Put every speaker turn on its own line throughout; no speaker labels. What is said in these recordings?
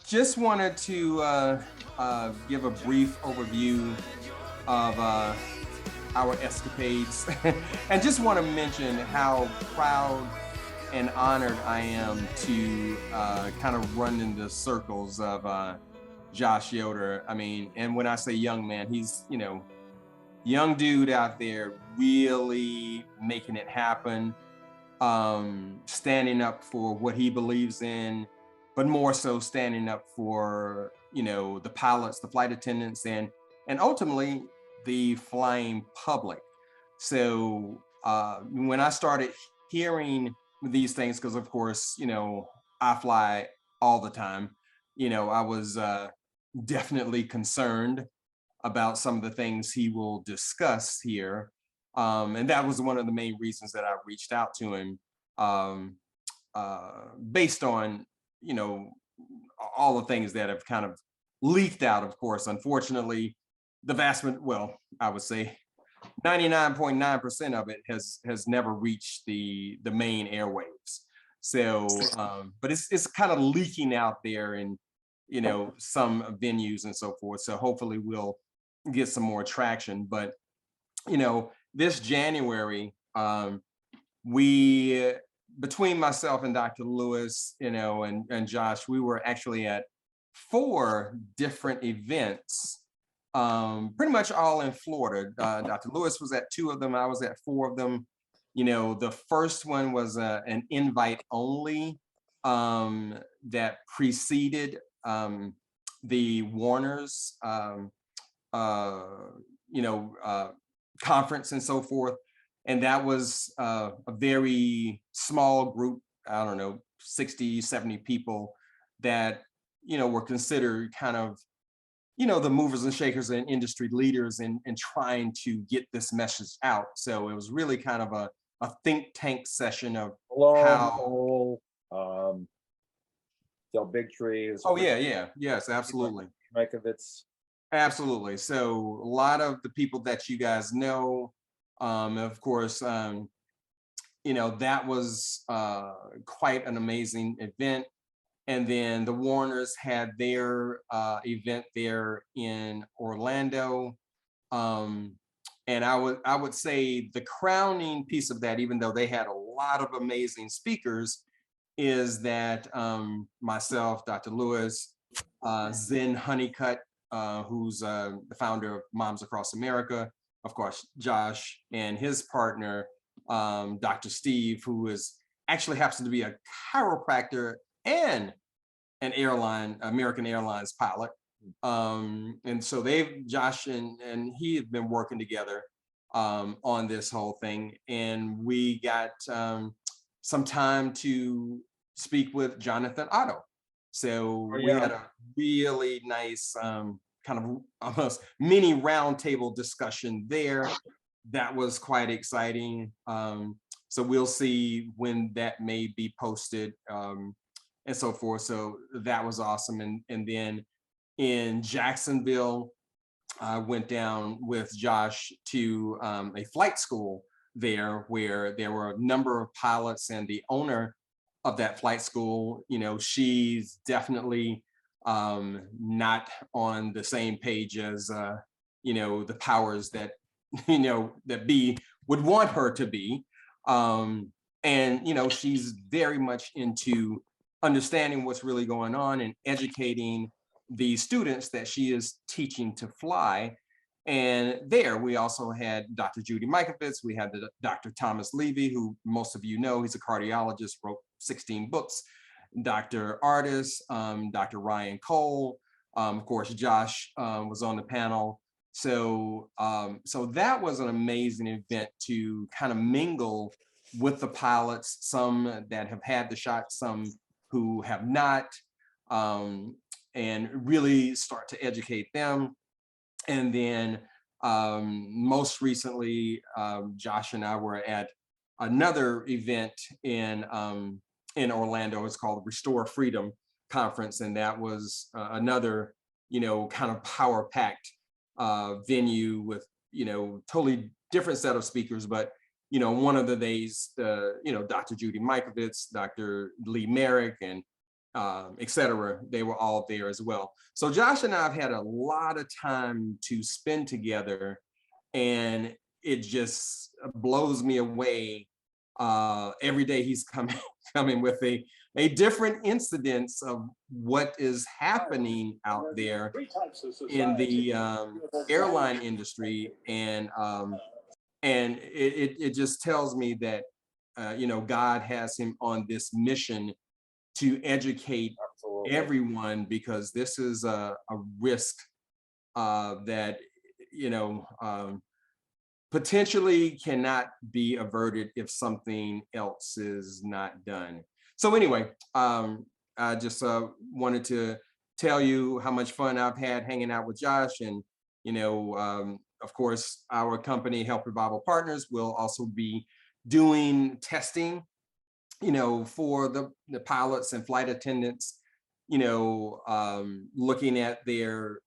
Just wanted to give a brief overview of our escapades and just want to mention how proud and honored I am to kind of run in the circles of Josh Yoder. I mean, and when I say young man, he's, young dude out there really making it happen, standing up for what he believes in, but more so standing up for, the pilots, the flight attendants, and ultimately the flying public. So when I started hearing these things, because of course, I fly all the time, I was definitely concerned about some of the things he will discuss here. And that was one of the main reasons that I reached out to him, um, based on, you know, all the things that have kind of leaked out, of course. Unfortunately, well, I would say 99.9% of it has never reached the main airwaves. So, but it's kind of leaking out there in, some venues and so forth. So hopefully we'll get some more traction. But this January, we between myself and Dr. Lewis, and Josh, we were actually at 4 different events, pretty much all in Florida. Dr. Lewis was at 2 of them. I was at 4 of them. The first one was an invite only, that preceded the Warner's conference and so forth. And that was a very small group, I don't know, 60, 70 people that, were considered kind of, the movers and shakers and industry leaders in trying to get this message out. So it was really kind of a think tank session of how.
Cole, Del Big Trees.
Oh, yeah. Yes, absolutely.
Mikovits.
Absolutely. So a lot of the people that you guys know, of course, that was quite an amazing event. And then the Warners had their event there in Orlando. And I would say the crowning piece of that, even though they had a lot of amazing speakers, is that myself, Dr. Lewis, Zen Honeycutt, who's the founder of Moms Across America, of course, Josh, and his partner, Dr. Steve, who actually happens to be a chiropractor and an American Airlines pilot. And so Josh and he have been working together on this whole thing. And we got some time to speak with Jonathan Otto. So we had a really nice kind of almost mini roundtable discussion there. That was quite exciting. So we'll see when that may be posted, and so forth. So that was awesome. And then in Jacksonville, I went down with Josh to a flight school there where there were a number of pilots, and the owner of that flight school, she's definitely not on the same page as the powers that that be would want her to be. And she's very much into understanding what's really going on and educating the students that she is teaching to fly. And there we also had Dr. Judy Mikovits. We had Dr. Thomas Levy, who most of you know, he's a cardiologist, wrote 16 books. Dr. Artis, Dr. Ryan Cole, of course, Josh was on the panel. So that was an amazing event to kind of mingle with the pilots, some that have had the shot, some who have not, and really start to educate them. And then most recently, Josh and I were at another event in Orlando. It's called the Restore Freedom Conference, and that was another, kind of power-packed venue with, totally different set of speakers. But one of the days, Dr. Judy Mikovits, Dr. Lee Merrick, and et cetera. They were all there as well. So Josh and I have had a lot of time to spend together, and it just blows me away. Every day he's coming with a different incidence of what is happening out there in the airline industry, and it just tells me that God has him on this mission to educate
Absolutely.
everyone, because this is a risk that potentially cannot be averted if something else is not done. So anyway, I just wanted to tell you how much fun I've had hanging out with Josh, and of course, our company, Health Revival Partners, will also be doing testing, for the pilots and flight attendants, looking at their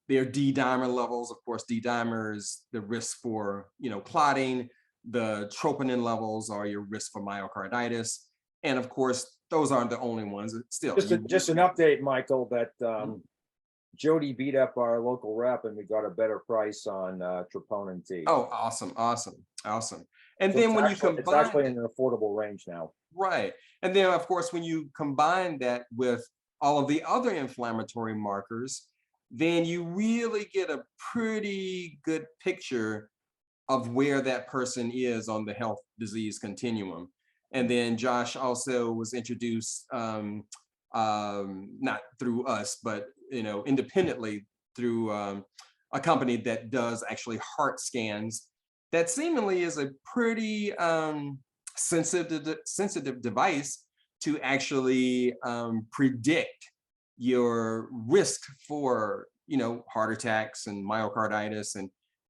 D-dimer levels. Of course, D-dimer is the risk for, clotting. The troponin levels are your risk for myocarditis. And of course, those aren't the only ones. Still,
Just an update, Michael, that Jody beat up our local rep and we got a better price on troponin T.
Oh, awesome. And
So
then when you
it's
combine,
actually in an affordable range now.
right. And then of course, when you combine that with all of the other inflammatory markers, then you really get a pretty good picture of where that person is on the health disease continuum. And then Josh also was introduced, not through us, but independently through a company that does actually heart scans. That seemingly is a pretty sensitive device to actually predict your risk for heart attacks and myocarditis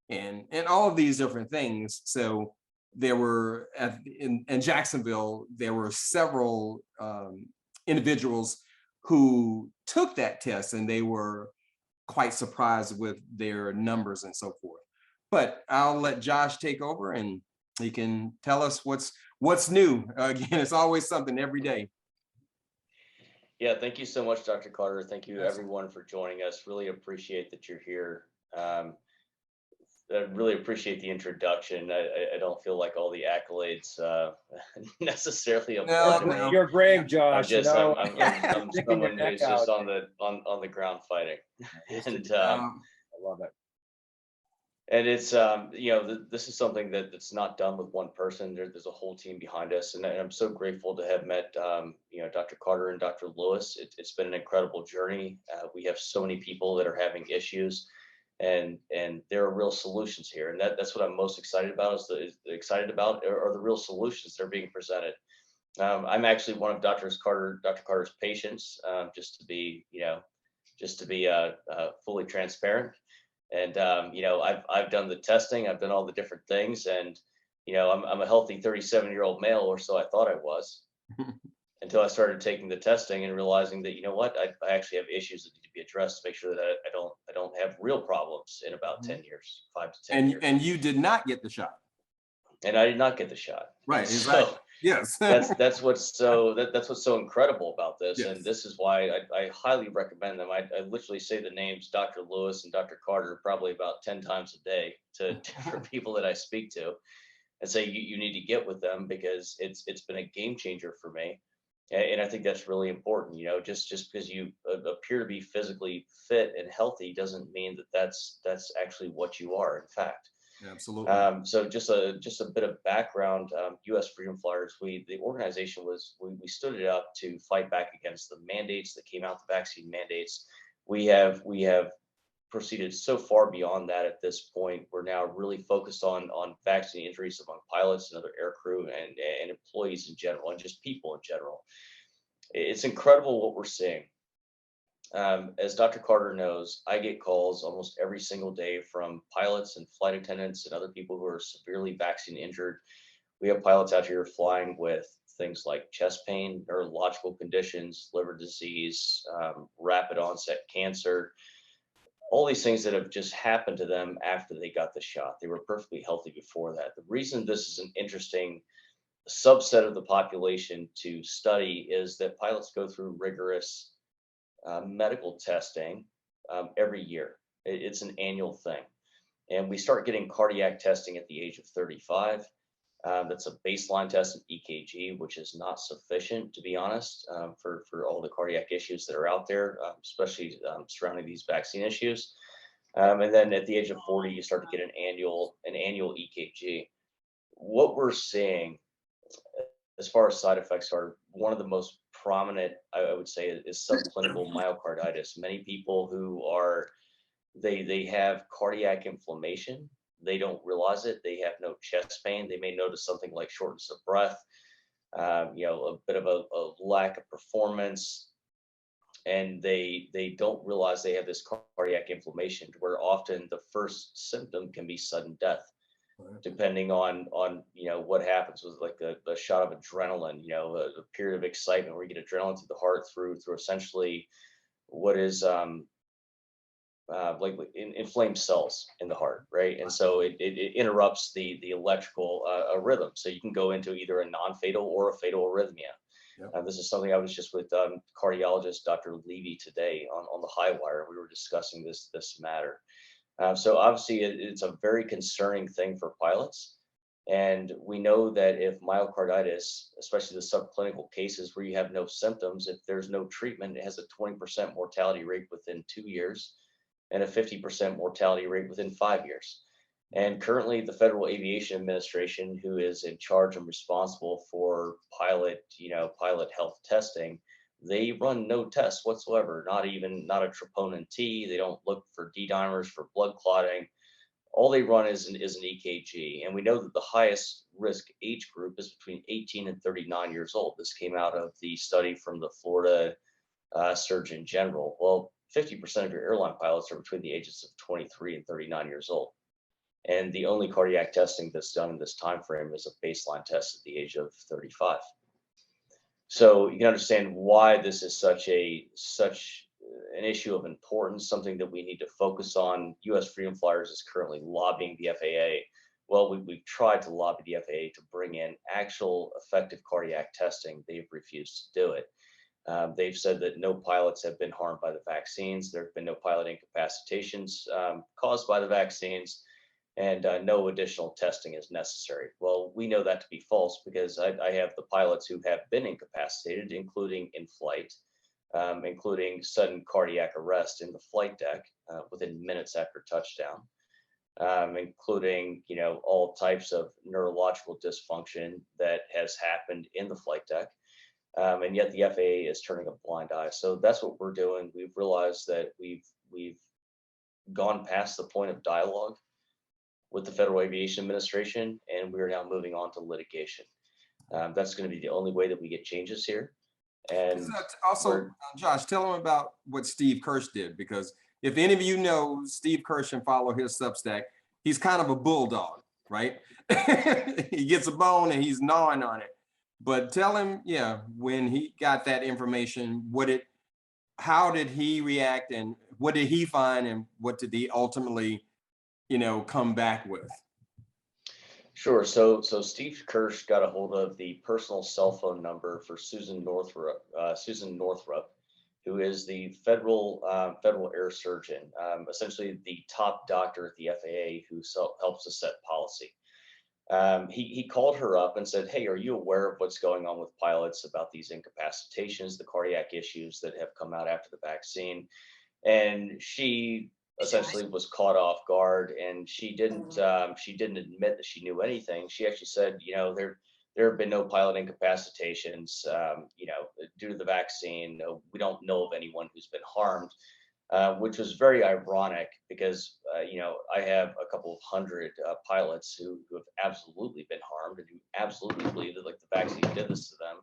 and all of these different things. So there were in Jacksonville, there were several individuals who took that test, and they were quite surprised with their numbers and so forth. But I'll let Josh take over, and he can tell us what's new. Again, it's always something every day.
Yeah, thank you so much, Dr. Carter. Thank you, everyone, for joining us. Really appreciate that you're here. I really appreciate the introduction. I don't feel like all the accolades necessarily apply to me.
You're brave, Josh.
I'm someone who's just on the ground fighting, and
I love it.
And it's this is something that's not done with one person. There's a whole team behind us, and I'm so grateful to have met Dr. Carter and Dr. Lewis. It's been an incredible journey. We have so many people that are having issues, and there are real solutions here, and that's what I'm most excited about. Are the real solutions that are being presented. I'm actually one of Dr. Carter's patients, just to be fully transparent. And I've done the testing, I've done all the different things, and I'm a healthy 37-year-old male, or so I thought I was, until I started taking the testing and realizing that I actually have issues that need to be addressed to make sure that I don't have real problems in about 10 years, 5 to 10 years.
And you did not get the shot.
And I did not get the shot.
Right. Exactly.
So
yes.
that's what's so incredible about this.
Yes.
And this is why I highly recommend them. I literally say the names Dr. Lewis and Dr. Carter probably about 10 times a day to different people that I speak to, and say you need to get with them, because it's been a game changer for me. And I think that's really important. Just because you appear to be physically fit and healthy doesn't mean that that's actually what you are, in fact.
Absolutely.
So just a bit of background. U.S. Freedom Flyers, the organization we stood it up to fight back against the mandates that came out, the vaccine mandates. We have proceeded so far beyond that at this point. We're now really focused on vaccine injuries among pilots and other aircrew and employees in general, and just people in general. It's incredible what we're seeing. As Dr. Carter knows, I get calls almost every single day from pilots and flight attendants and other people who are severely vaccine injured. We have pilots out here flying with things like chest pain, neurological conditions, liver disease, rapid onset cancer, all these things that have just happened to them after they got the shot. They were perfectly healthy before that. The reason this is an interesting subset of the population to study is that pilots go through rigorous medical testing every year. It's an annual thing. And we start getting cardiac testing at the age of 35. That's a baseline test of EKG, which is not sufficient, to be honest, for all the cardiac issues that are out there, especially surrounding these vaccine issues. And then at the age of 40, you start to get an annual EKG. What we're seeing as far as side effects are, one of the most prominent, I would say, is subclinical myocarditis. Many people who are, they have cardiac inflammation. They don't realize it. They have no chest pain. They may notice something like shortness of breath, a bit of a lack of performance, and they don't realize they have this cardiac inflammation, where often the first symptom can be sudden death, depending on what happens with like a shot of adrenaline, a period of excitement where you get adrenaline through the heart through essentially what is like inflamed cells in the heart, right? And so it interrupts the electrical rhythm. So you can go into either a non-fatal or a fatal arrhythmia. Yep. This is something I was just with cardiologist Dr. Levy today on the high wire. We were discussing this matter. So obviously it's a very concerning thing for pilots. And we know that if myocarditis, especially the subclinical cases where you have no symptoms, if there's no treatment, it has a 20% mortality rate within 2 years and a 50% mortality rate within 5 years. And currently the Federal Aviation Administration, who is in charge and responsible for pilot health testing, they run no tests whatsoever, not a troponin T. They don't look for D dimers, for blood clotting. All they run is an EKG. And we know that the highest risk age group is between 18 and 39 years old. This came out of the study from the Florida Surgeon General. Well, 50% of your airline pilots are between the ages of 23 and 39 years old. And the only cardiac testing that's done in this time frame is a baseline test at the age of 35. So you can understand why this is such an issue of importance, something that we need to focus on. U.S. Freedom Flyers is currently lobbying the FAA. Well, we've tried to lobby the FAA to bring in actual effective cardiac testing. They've refused to do it. They've said that no pilots have been harmed by the vaccines. There have been no pilot incapacitations caused by the vaccines, and no additional testing is necessary. Well, we know that to be false because I have the pilots who have been incapacitated, including in flight, including sudden cardiac arrest in the flight deck within minutes after touchdown, including all types of neurological dysfunction that has happened in the flight deck. And yet the FAA is turning a blind eye. So that's what we're doing. We've realized that we've gone past the point of dialogue with the Federal Aviation Administration, and we are now moving on to litigation. That's going to be the only way that we get changes here. And
also, Josh, tell them about what Steve Kirsch did, because if any of you know Steve Kirsch and follow his Substack, he's kind of a bulldog, right? He gets a bone and he's gnawing on it. But tell him, when he got that information, how did he react, and what did he find, and what did he ultimately, come back with?
Sure. So Steve Kirsch got a hold of the personal cell phone number for Susan Northrup, who is the federal air surgeon, essentially the top doctor at the FAA who helps to set policy. He called her up and said, "Hey, are you aware of what's going on with pilots about these incapacitations, the cardiac issues that have come out after the vaccine?" And she essentially was caught off guard, and she didn't admit that she knew anything. She actually said, there have been no pilot incapacitations, due to the vaccine. We don't know of anyone who's been harmed. Which was very ironic because, I have a couple of hundred pilots who have absolutely been harmed and who absolutely believe that like the vaccine did this to them.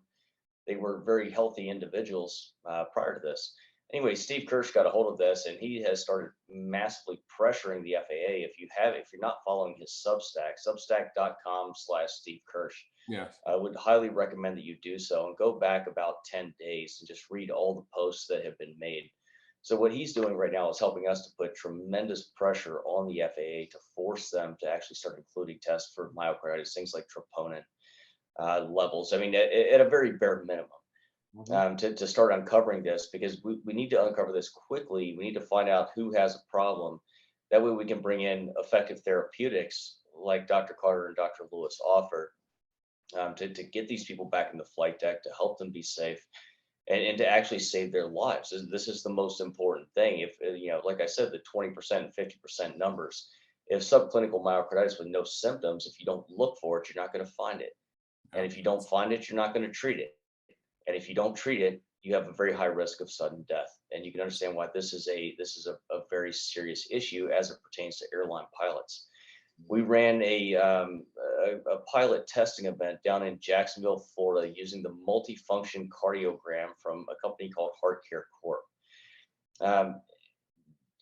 They were very healthy individuals prior to this. Anyway, Steve Kirsch got a hold of this, and he has started massively pressuring the FAA. If you're not following his Substack, substack.com/Steve Kirsch.
Yes.
I would highly recommend that you do so and go back about 10 days and just read all the posts that have been made. So what he's doing right now is helping us to put tremendous pressure on the FAA to force them to actually start including tests for myocarditis, things like troponin. levels. I mean, at a very bare minimum.
Mhm.
To start uncovering this, because we need to uncover this quickly. We need to find out who has a problem. That way we can bring in effective therapeutics like Dr. Carter and Dr. Lewis offer, to get these people back in the flight deck, to help them be safe, and to actually save their lives. This is the most important thing. If, like I said, the 20% and 50% numbers, if subclinical myocarditis with no symptoms, if you don't look for it, you're not going to find it. And if you don't find it, you're not going to treat it. And if you don't treat it, you have a very high risk of sudden death. And you can understand why this is a very serious issue as it pertains to airline pilots. We ran a pilot testing event down in Jacksonville, Florida, using the multifunction cardiogram from a company called HeartCare Corp. Um,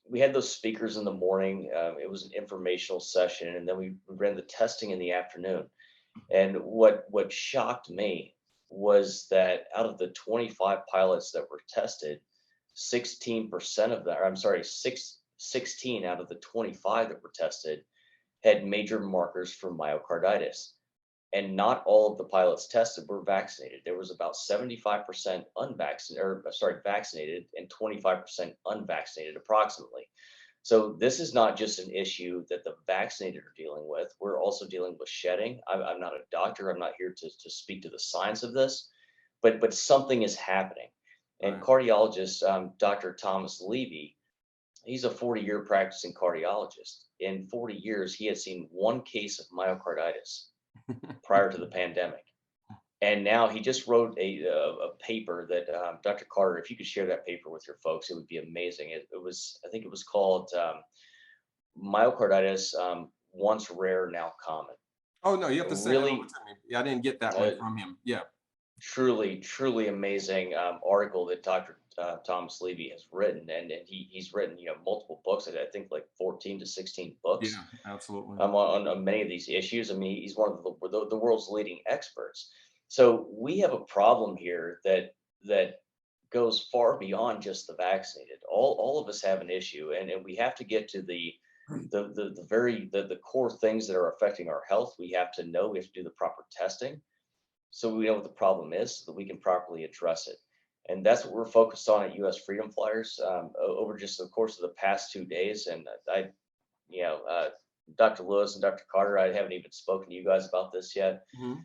we had those speakers in the morning. It was an informational session, and then we ran the testing in the afternoon. And what shocked me was that out of the 25 pilots that were tested, 16% of them, I'm sorry, 16 out of the 25 that were tested had major markers for myocarditis. And not all of the pilots tested were vaccinated. There was about 75% unvaccinated, or sorry, vaccinated, and 25% unvaccinated approximately. So this is not just an issue that the vaccinated are dealing with. We're also dealing with shedding. I'm not a doctor. I'm not here to speak to the science of this, but something is happening. And
Right.
cardiologist, Dr. Thomas Levy, he's a 40-year practicing cardiologist. In 40 years, he had seen one case of myocarditis prior to the pandemic. And now he just wrote a paper that, Dr. Carter, if you could share that paper with your folks, it would be amazing. It was, I think it was called Myocarditis, Once Rare, Now Common.
Oh, no, you have to send that over
Really,
to me. Yeah, I didn't get that one
uh,
from him. Yeah.
truly amazing article that Dr. Thomas Levy has written. And he's written, multiple books, I think like 14 to 16 books,
Yeah, absolutely.
on many of these issues. I mean, he's one of the world's leading experts. So we have a problem here that goes far beyond just the vaccinated. All of us have an issue, and we have to get to the core things that are affecting our health. We have to know. We have to do the proper testing, so we know what the problem is, so that we can properly address it. And that's what we're focused on at U.S. Freedom Flyers, over just the course of the past 2 days. And you know, uh, Dr. Lewis and Dr. Carter, I haven't even spoken to you guys about this yet.
Mhm.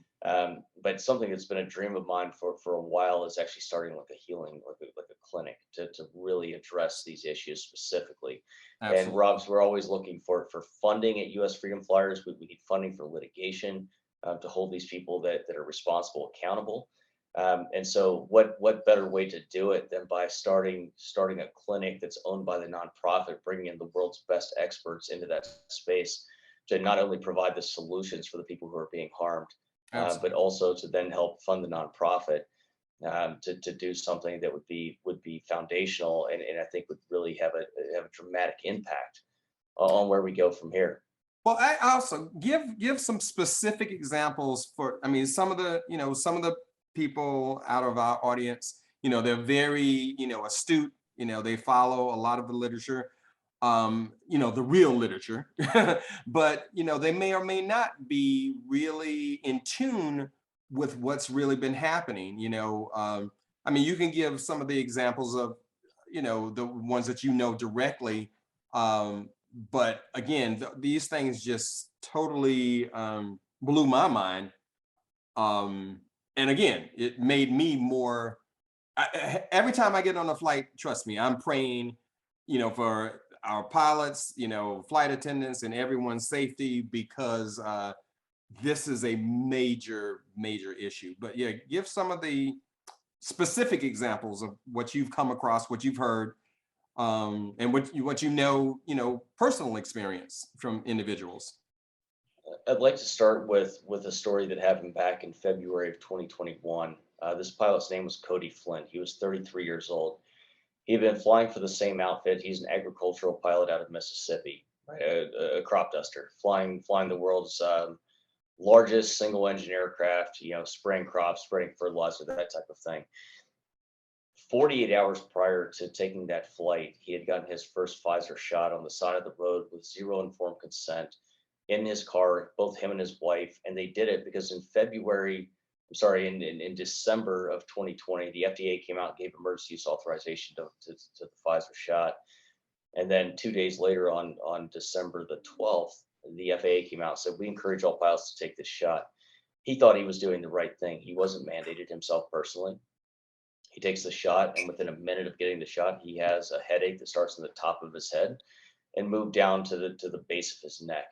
But something that's been a dream of mine for a while is actually starting like a healing, like a clinic to really address these issues specifically. And
Absolutely.
Rob's, we're always looking for funding at U.S. Freedom Flyers. We need funding for litigation, to hold these people that are responsible accountable. And so what better way to do it than by starting a clinic that's owned by the nonprofit, bringing in the world's best experts into that space to not only provide the solutions for the people who are being harmed, but
Absolutely.
also to then help fund the nonprofit, to do something that would be foundational, and I think would really have a dramatic impact on where we go from here.
Well, I also give some specific examples for, I mean, some of the people out of our audience, they're very, astute, they follow a lot of the literature, the real literature, but, they may or may not be really in tune with what's really been happening, I mean, you can give some of the examples of, the ones that directly, but again, these things just totally blew my mind. And again, it made me more. Every time I get on a flight, trust me, I'm praying, for our pilots, flight attendants, and everyone's safety, because this is a major, major issue. But yeah, give some of the specific examples of what you've come across, what you've heard, and what personal experience from individuals.
I'd like to start with a story that happened back in February of 2021. This pilot's name was Cody Flynn. He was 33 years old. He had been flying for the same outfit. He's an agricultural pilot out of Mississippi, right? A crop duster, flying the world's largest single engine aircraft. Spraying crops, spraying fertilizer, that type of thing. 48 hours prior to taking that flight, he had gotten his first Pfizer shot on the side of the road with zero informed consent in his car, both him and his wife. And they did it because in February sorry, in December of 2020, the FDA came out and gave emergency use authorization to the Pfizer shot. And then 2 days later, on December the 12th, the FAA came out and said, we encourage all pilots to take this shot. He thought he was doing the right thing. He wasn't mandated himself personally. He takes the shot, and within a minute of getting the shot, he has a headache that starts in the top of his head and moved down to the base of his neck.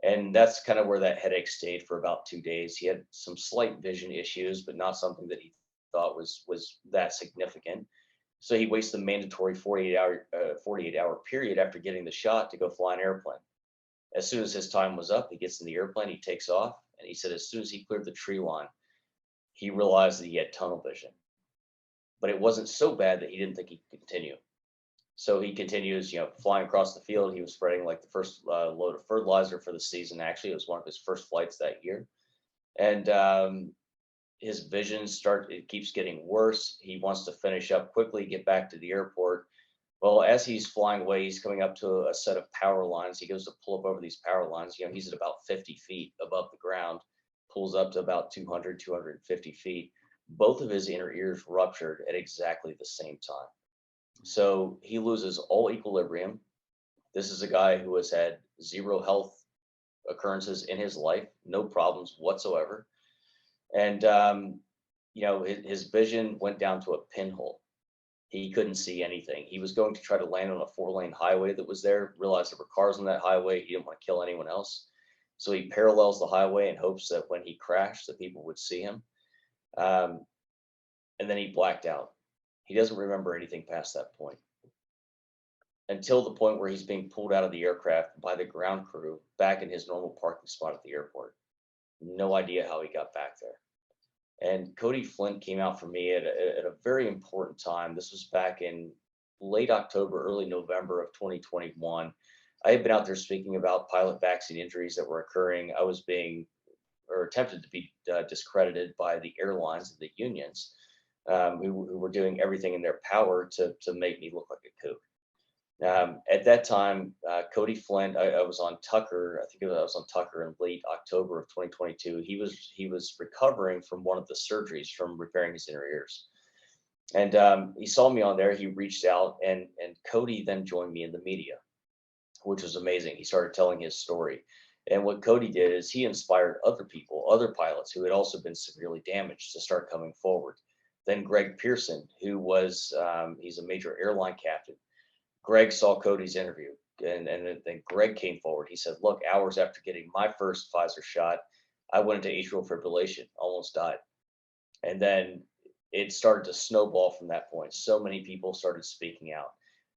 And that's kind of where that headache stayed for about 2 days. He had some slight vision issues, but not something that he thought was that significant. So he wastes the mandatory 48-hour period after getting the shot to go fly an airplane. As soon as his time was up, he gets in the airplane, he takes off, and he said as soon as he cleared the tree line, he realized that he had tunnel vision. But it wasn't so bad that he didn't think he could continue. So he continues, flying across the field. He was spreading like the first load of fertilizer for the season. Actually, it was one of his first flights that year. And his vision it keeps getting worse. He wants to finish up quickly, get back to the airport. Well, as he's flying away, he's coming up to a set of power lines. He goes to pull up over these power lines. He's at about 50 feet above the ground, pulls up to about 200, 250 feet. Both of his inner ears ruptured at exactly the same time. So he loses all equilibrium. This is a guy who has had zero health occurrences in his life, no problems whatsoever. And, his vision went down to a pinhole. He couldn't see anything. He was going to try to land on a 4-lane highway that was there, realized there were cars on that highway. He didn't want to kill anyone else. So he parallels the highway in hopes that when he crashed, that people would see him. And then he blacked out. He doesn't remember anything past that point, until the point where he's being pulled out of the aircraft by the ground crew back in his normal parking spot at the airport. No idea how he got back there. And Cody Flynn came out for me at a very important time. This was back in late October, early November of 2021. I had been out there speaking about pilot vaccine injuries that were occurring. I was attempted to be discredited by the airlines and the unions, who were doing everything in their power to make me look like a kook. At that time, Cody Flynn, I was on Tucker. I think I was on Tucker in late October of 2022. He was recovering from one of the surgeries from repairing his inner ears, and he saw me on there. He reached out, and Cody then joined me in the media, which was amazing. He started telling his story, and what Cody did is he inspired other people, other pilots who had also been severely damaged, to start coming forward. Then Greg Pearson, who was he's a major airline captain. Greg saw Cody's interview, and then Greg came forward. He said, look, hours after getting my first Pfizer shot, I went into atrial fibrillation, almost died. And then it started to snowball from that point. So many people started speaking out.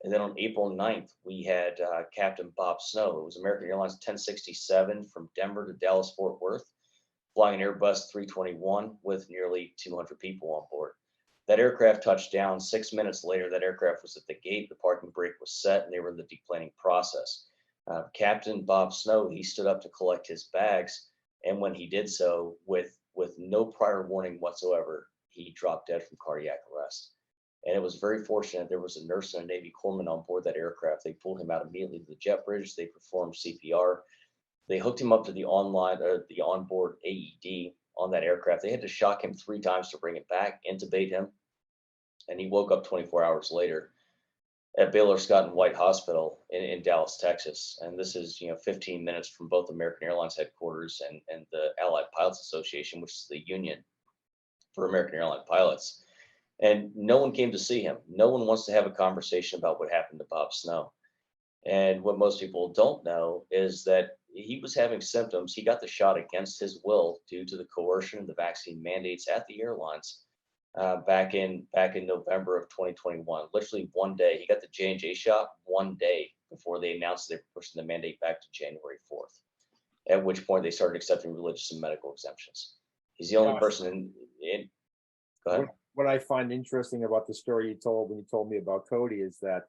And then on April 9th, we had Captain Bob Snow. It was American Airlines 1067 from Denver to Dallas, Fort Worth, flying an Airbus 321 with nearly 200 people on board. That aircraft touched down. 6 minutes later, that aircraft was at the gate. The parking brake was set, and they were in the deplaning process. Captain Bob Snow, he stood up to collect his bags, and when he did so, with no prior warning whatsoever, he dropped dead from cardiac arrest. And it was very fortunate there was a nurse and a Navy corpsman on board that aircraft. They pulled him out immediately to the jet bridge. They performed CPR. They hooked him up to the onboard AED on that aircraft. They had to shock him 3 times to bring him back, intubate him, and he woke up 24 hours later at Baylor Scott and White Hospital in Dallas, Texas. And this is 15 minutes from both American Airlines headquarters and the Allied Pilots Association, which is the union for American Airline pilots. And no one came to see him. No one wants to have a conversation about what happened to Bob Snow. And what most people don't know is that he was having symptoms. He got the shot against his will due to the coercion and the vaccine mandates at the airlines back in November of 2021. Literally one day, he got the J&J shot one day before they announced they were pushing the mandate back to January 4th, at which point they started accepting religious and medical exemptions. He's the only person in go ahead.
What I find interesting about the story you told when you told me about Cody is that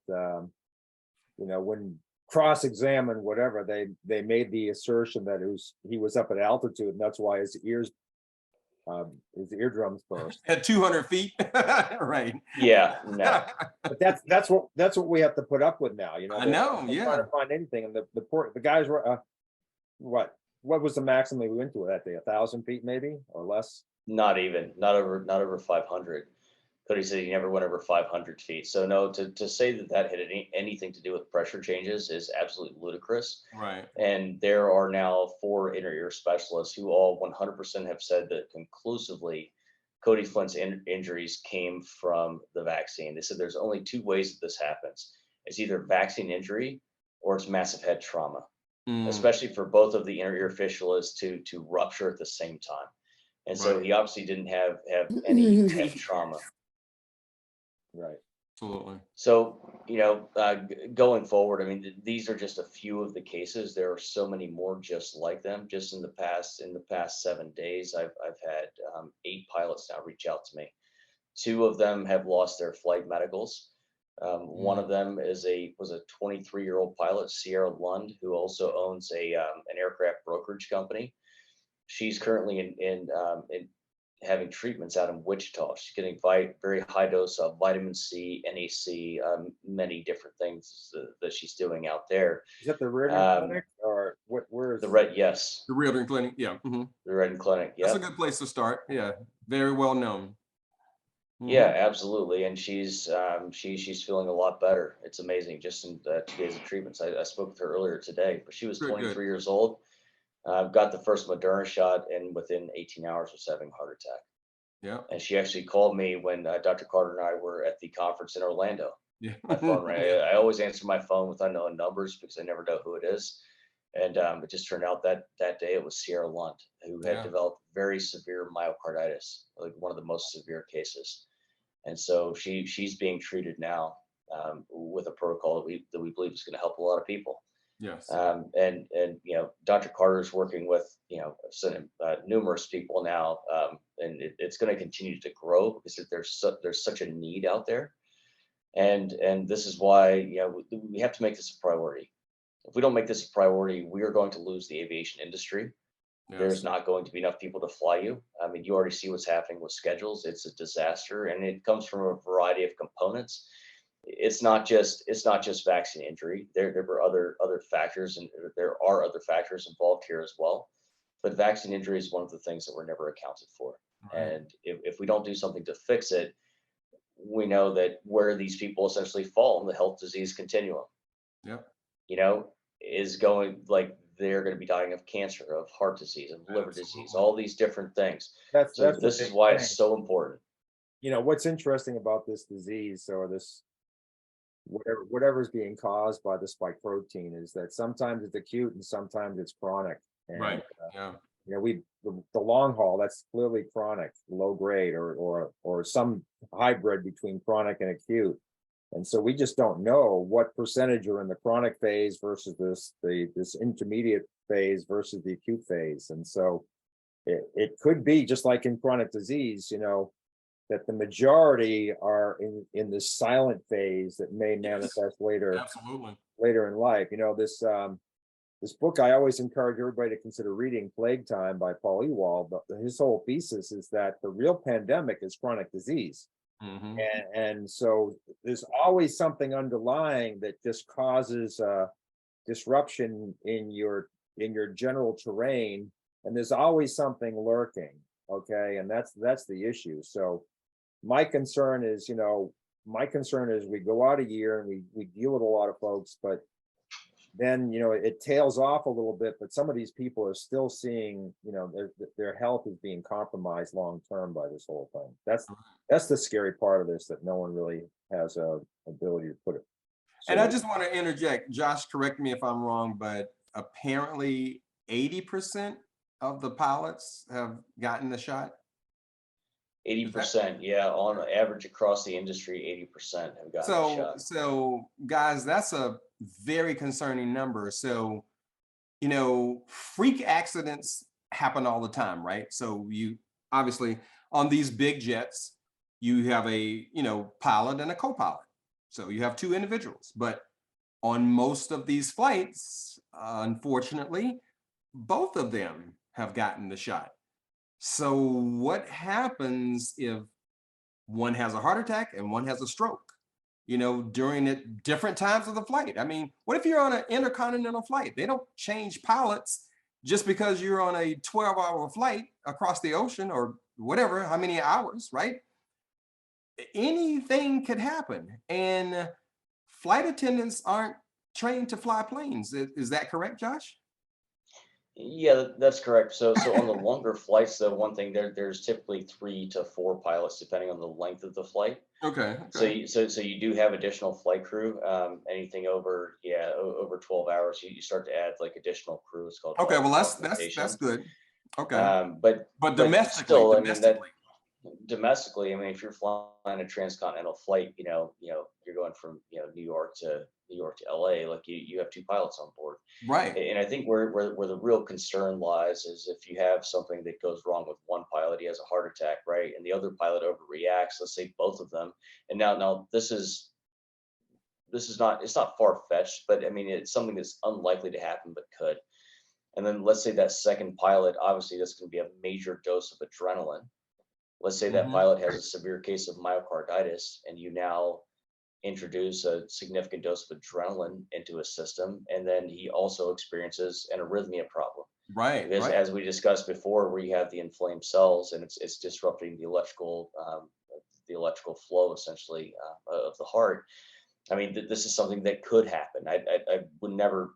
when cross-examined, whatever, they made the assertion that he was up at altitude, and that's why his eardrums burst
at 200 feet. Right.
Yeah, no.
But that's what we have to put up with now.
I know.
They're
Yeah.
trying to find anything, and the guys were what was the maximum we went to that day? 1,000 feet maybe or less.
Not even, not over 500. Cody said he never went over 500 feet. So no, to say that that had anything to do with pressure changes is absolutely ludicrous.
Right.
And there are now 4 inner ear specialists who all 100% have said that conclusively Cody Flynn's injuries came from the vaccine. They said there's only 2 ways that this happens. It's either vaccine injury or it's massive head trauma,
Mm,
especially for both of the inner ear fascias to rupture at the same time. And so
right.
he obviously didn't have any head trauma.
Right.
Absolutely.
So, going forward, I mean, these are just a few of the cases. There are so many more just like them. Just in the past 7 days, I've had 8 pilots now reach out to me. 2 of them have lost their flight medicals. One
Mm,
of them was a 23-year-old pilot, Sierra Lund, who also owns an aircraft brokerage company. She's currently in having treatments out in Wichita. She's getting very high dose of vitamin C, NAC, many different things that she's doing out there.
Is that the Reardon
Um,
Clinic or what? Where
the
is?
Red, yes,
the Real Clinic. Yeah.
the Red Clinic.
That's a
Yep.
good place to start. Yeah. Very well known.
Yeah,
Hmm.
absolutely. And she's feeling a lot better. It's amazing. Just in 2 days of treatments, I spoke with her earlier today, but she was
Good, good.
23 years old. Got the first Moderna shot, and within 18 hours was having a heart attack.
Yeah.
And she actually called me when Dr. Carter and I were at the conference in Orlando.
Yeah.
My phone rang.
Yeah.
I always answer my phone with unknown numbers because I never know who it is. And it just turned out that that day it was Sierra Lund, who had
Yeah.
developed very severe myocarditis, like one of the most severe cases. And so she's being treated now with a protocol that we believe is going to help a lot of people.
Yes.
And Dr. Carter is working with numerous people now, and it's going to continue to grow because there's such a need out there, and this is why we have to make this a priority. If we don't make this a priority, we are going to lose the aviation industry. There's
Yes.
not going to be enough people to fly you. I mean, you already see what's happening with schedules. It's a disaster, and it comes from a variety of components. It's not just vaccine injury. There were other factors, and there are other factors involved here as well. But vaccine injury is one of the things that were never accounted for.
Right.
And if we don't do something to fix it, we know that where these people essentially fall in the health disease continuum,
Yep.
you know, is going like they're going to be dying of cancer, of heart disease, of liver disease,
Absolutely.
all these different things. So
That's the
this is
big
why
thing.
it's so important.
What's interesting about this disease or this whatever's being caused by the spike protein is that sometimes it's acute and sometimes it's chronic. And
Right. Yeah.
the long haul, that's clearly chronic, low grade, or some hybrid between chronic and acute. And so we just don't know what percentage are in the chronic phase versus this intermediate phase versus the acute phase. And so it could be just like in chronic disease, that the majority are in this silent phase that may manifest
Absolutely.
later in life. This book I always encourage everybody to consider reading, Plague Time by Paul Ewald. But his whole thesis is that the real pandemic is chronic disease.
Hmm.
And so there's always something underlying that just causes disruption in your general terrain, and there's always something lurking. Okay, and that's the issue. So my concern is we go out a year and we deal with a lot of folks, but then it tails off a little bit, but some of these people are still seeing their health is being compromised long term by this whole thing. That's the scary part of this, that no one really has a ability to put it.
And I
So
just want to interject, Josh, correct me if I'm wrong, but apparently 80% of the pilots have gotten the shot. Is that
80%, yeah, on average across the industry, 80% have gotten the
so?
shot.
So, guys, that's a very concerning number. So, freak accidents happen all the time, right? So you obviously on these big jets, you have a pilot and a co-pilot. So you have 2 individuals, but on most of these flights, unfortunately, both of them have gotten the shot. So what happens if one has a heart attack and one has a stroke, during at different times of the flight? I mean, what if you're on an intercontinental flight? They don't change pilots just because you're on a 12-hour flight across the ocean or whatever, how many hours, right? Anything could happen. And flight attendants aren't trained to fly planes. Is that correct, Josh?
Yeah, that's correct. So on the longer flights, the one thing there's typically 3 to 4 pilots depending on the length of the flight.
Okay.
So
Okay.
so you do have additional flight crew. Anything over, yeah, over 12 hours, you start to add like additional crew. It's called
Okay. Well, that's
augmentation.
good. Okay.
But
But
but
domestically,
still, I mean that
domestically.
domestically, I mean, if you're flying a transcontinental flight, you're going from New York to LA, like you have 2 pilots on board.
Right.
And I think where the real concern lies is if you have something that goes wrong with one pilot, he has a heart attack, right? And the other pilot overreacts, let's say both of them. And now this is not, it's not far-fetched, but I mean it's something that's unlikely to happen but could. And then let's say that second pilot, obviously that's going to be a major dose of adrenaline. Let's say that
Mhm.
pilot has a severe case of myocarditis and you now introduce a significant dose of adrenaline into his system, and then he also experiences an arrhythmia problem.
Right.
Because
Right.
as we discussed before, where you have the inflamed cells and it's disrupting the electrical flow essentially of the heart. I mean, this is something that could happen. I would never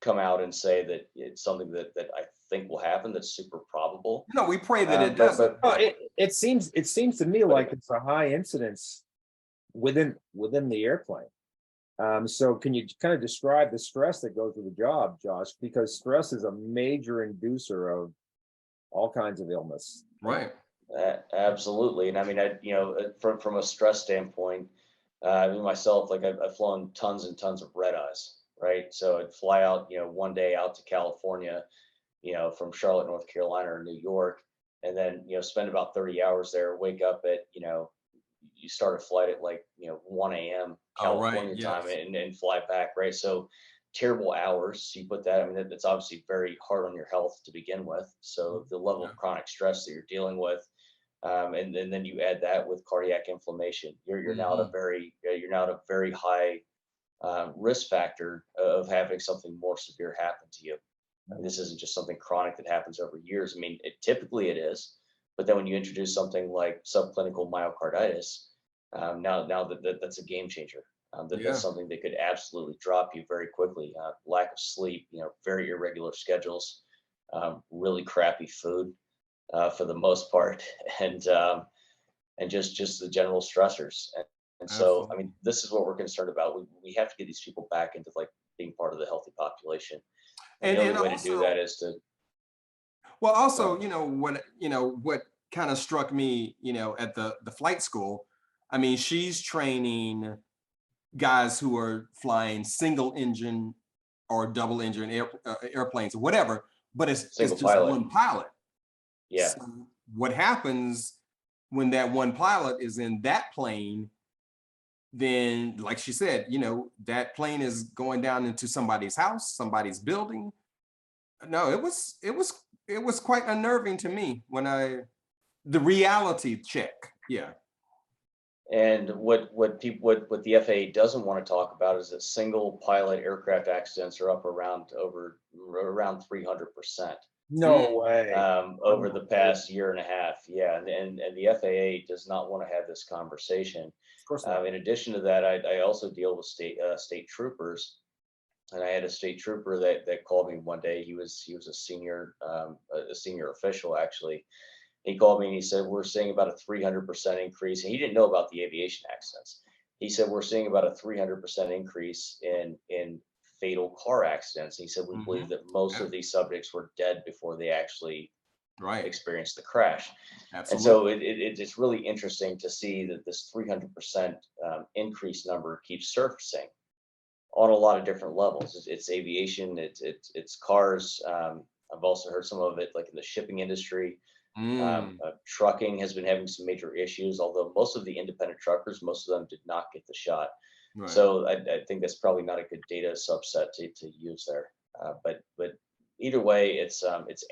come out and say that it's something that I think will happen. That's super probable.
No, we pray that it
But
doesn't.
but
Well,
But
it seems to me
but
like it's a high incidence within the airplane. So can you kind of describe the stress that goes with the job, Josh? Because stress is a major inducer of all kinds of illness.
right.
Absolutely. And I mean, from a stress standpoint, I mean, myself, like I've flown tons and tons of red eyes, right? So I'd fly out, one day out to California, from Charlotte, North Carolina or New York, and then, spend about 30 hours there, wake up at, you start a flight at like, 1 a.m.
Oh, right.
California time
Yes.
and fly back, right? So terrible hours. So you put that, I mean, that's obviously very hard on your health to begin with. So the level
Yeah.
of chronic stress that you're dealing with, and then you add that with cardiac inflammation.
Mhm.
You're now at a very high risk factor of having something more severe happen to you. And this isn't just something chronic that happens over years. I mean, typically it is, but then when you introduce something like subclinical myocarditis, now that's a game changer. That's
Yeah.
something that could absolutely drop you very quickly. Lack of sleep, very irregular schedules, really crappy food for the most part, and just the general stressors. And so, I
Absolutely.
mean, this is what we're concerned about. We have to get these people back into like being part of the healthy population, and the
And
only
and
way to do
also,
that is to
well,
uh,
also, what kind of struck me, at the flight school. I mean, she's training guys who are flying single engine or double engine airplanes or whatever, but it's
single
just
pilot.
one pilot.
Yeah,
So what happens when that one pilot is in that plane? Then, like she said, that plane is going down into somebody's house, somebody's building. No, it was quite unnerving to me when the reality check. Yeah.
and what the FAA doesn't want to talk about is that single pilot aircraft accidents are up around 300%.
No way.
Over the
Unbelievable.
past year and a half. Yeah, and the FAA does not want to have this conversation.
Of course not.
In addition to that, I also deal with state troopers, and I had a state trooper that called me one day. He was a senior official actually. He called me and he said we're seeing about a 300% increase, and he didn't know about the aviation accidents. He said we're seeing about a 300% increase in fatal car accidents. He said we believe
Hmm.
that most
Yeah.
of these subjects were dead before they actually
Right.
experienced the crash. And so
Absolutely.
it's really interesting to see that this 300% increase number keeps surfacing on a lot of different levels. It's aviation, it's cars. I've also heard some of it like in the shipping industry.
Mm,
Trucking has been having some major issues, although most of the independent truckers, most of them did not get the shot.
right.
So I think that's probably not a good data subset to use there. But either way, it's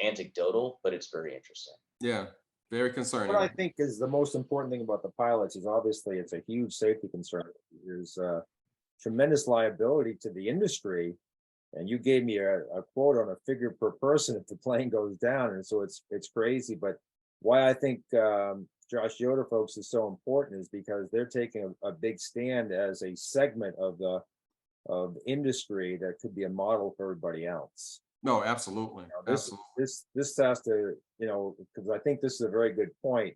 anecdotal, but it's very interesting.
Yeah. Very
What I
concerning.
think is the most important thing about the pilots is obviously it's a huge safety concern. There's tremendous liability to the industry. And you gave me a quote on a figure per person if the plane goes down. And so it's crazy. But why I think Josh Yoder folks is so important is because they're taking a big stand as a segment of the industry that could be a model for everybody else.
No, absolutely.
This
Absolutely.
this has to, because I think this is a very good point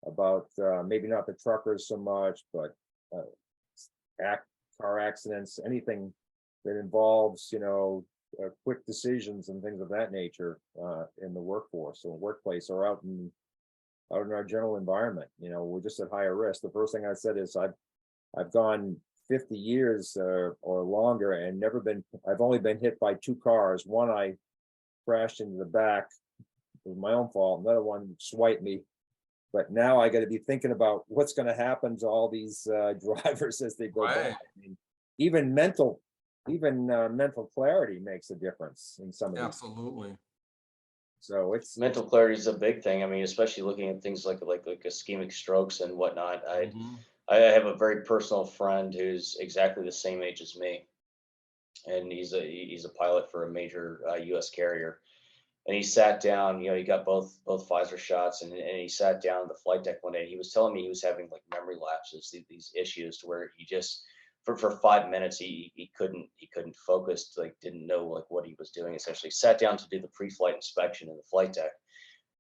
about maybe not the truckers so much, but car accidents, anything that involves, quick decisions and things of that nature in the workforce or workplace or out in our general environment. We're just at higher risk. The first thing I said is I've gone 50 years or longer and I've only been hit by 2 cars. One I crashed into the back, it was my own fault. Another one swiped me. But now I got to be thinking about what's going to happen to all these drivers as they go by.
Right.
I mean, even mental clarity makes a difference in some of these.
Absolutely.
So it's
Mental clarity is a big thing. I mean, especially looking at things like ischemic strokes and whatnot.
Mhm.
I have a very personal friend who's exactly the same age as me, and he's a pilot for a major U.S. carrier. And he sat down, he got both Pfizer shots, and he sat down on the flight deck one day. And he was telling me he was having like memory lapses, these issues to where he just for 5 minutes he couldn't focus, like didn't know like what he was doing. Essentially, sat down to do the pre-flight inspection in the flight deck.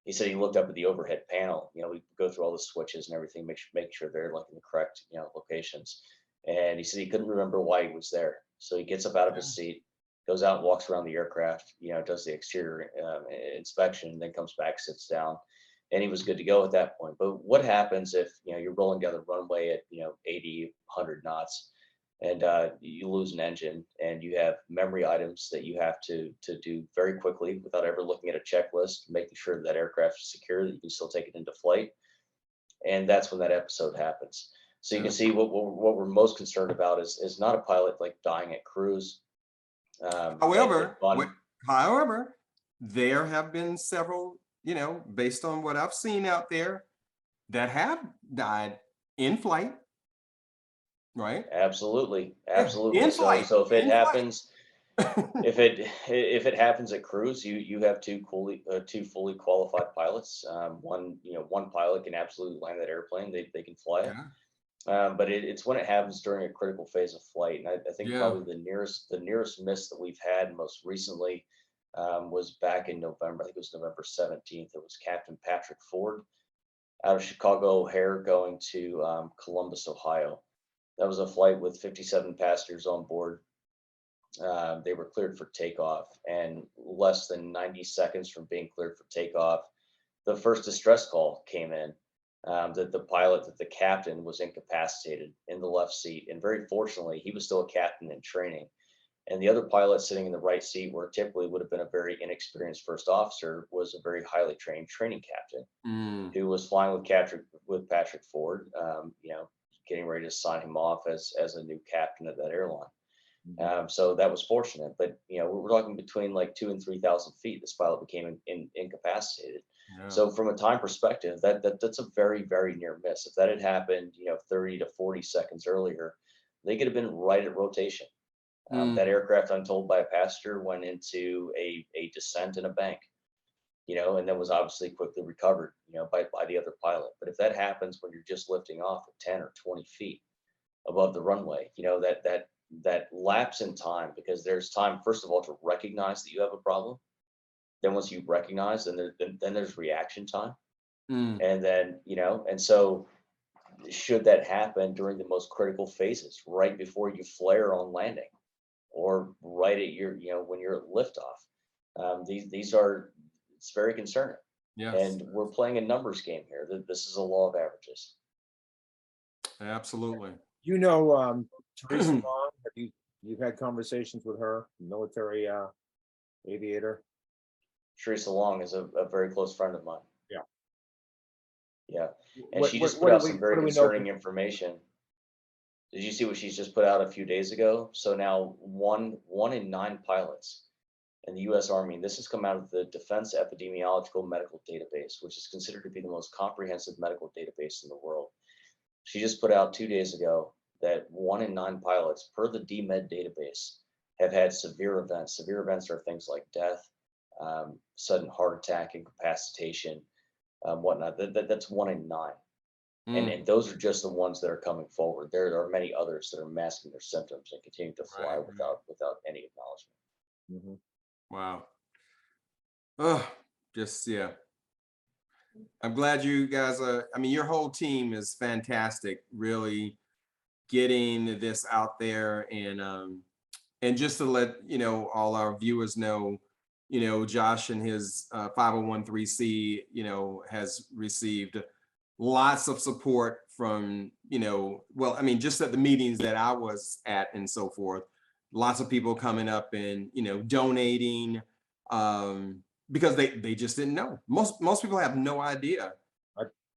He said he looked up at the overhead panel. We go through all the switches and everything, make sure they're like in the correct locations. And he said he couldn't remember why he was there. So he gets up out of his seat, goes out, walks around the aircraft, does the exterior inspection, then comes back, sits down, and he was good to go at that point. But what happens if you're rolling down the runway at 80, 100 knots, and you lose an engine, and you have memory items that you have to do very quickly without ever looking at a checklist, making sure that aircraft is secure, that you can still take it into flight, and that's when that episode happens. So you can see what we're most concerned about is not a pilot like dying at cruise.
However,
fun.
however, there have been several, based on what I've seen out there, that have died in flight, right?
Absolutely,
Yeah,
absolutely.
in
So
flight,
so if it
in flight.
happens, if it happens at cruise, you have two fully qualified pilots. One pilot can absolutely land that airplane. They can fly it.
Yeah,
But it's when it happens during a critical phase of flight. And I think
yeah,
probably the nearest miss that we've had most recently was back in November. I think it was November 17th. It was Captain Patrick Ford out of Chicago O'Hare going to Columbus, Ohio. That was a flight with 57 passengers on board. They were cleared for takeoff, and less than 90 seconds from being cleared for takeoff, the first distress call came in, that the captain was incapacitated in the left seat. And very fortunately, he was still a captain in training. And the other pilot sitting in the right seat, where typically would have been a very inexperienced first officer, was a very highly trained training captain
mm,
who was flying with Patrick Ford, getting ready to sign him off as a new captain of that airline. So that was fortunate, but we're talking between like 2,000 and 3,000 feet. This pilot became incapacitated.
yeah.
So from a time perspective, that's a very, very near miss. If that had happened, 30 to 40 seconds earlier, they could have been right at rotation. That
Mm,
aircraft, I'm told by a passenger, went into a descent in a bank, and then was obviously quickly recovered, by the other pilot. But if that happens when you're just lifting off at 10 or 20 feet above the runway, that lapse in time, because there's time, first of all, to recognize that you have a problem. Then once you recognize, then there's reaction time.
mm.
And then, and so should that happen during the most critical phases, right before you flare on landing, or right at when you're at liftoff, these are, it's very concerning.
Yes,
And we're playing a numbers game here. This is a law of averages.
absolutely.
Teresa Long, you've had conversations with her, military aviator?
Teresa Long is a very close friend of mine.
Yeah.
Yeah. And she just put out some very concerning information. Did you see what she's just put out a few days ago? So now one in 9 pilots in the U.S. Army, and this has come out of the Defense Epidemiological Medical Database, which is considered to be the most comprehensive medical database in the world. She just put out 2 days ago that 1 in 9 pilots, per the DMED database, have had severe events. Severe events are things like death, sudden heart attack, incapacitation, whatnot. That's 1 in 9.
Mm,
And those are just the ones that are coming forward. There are many others that are masking their symptoms and continuing to fly
right.
without any acknowledgement.
Mhm.
Wow. Oh, just yeah. I'm glad you guys are. I mean, your whole team is fantastic. Really getting this out there, and just to let all our viewers know, Josh and his 501(c), has received lots of support from, well, I mean, just at the meetings that I was at and so forth, lots of people coming up and, donating, because they just didn't know. Most people have no idea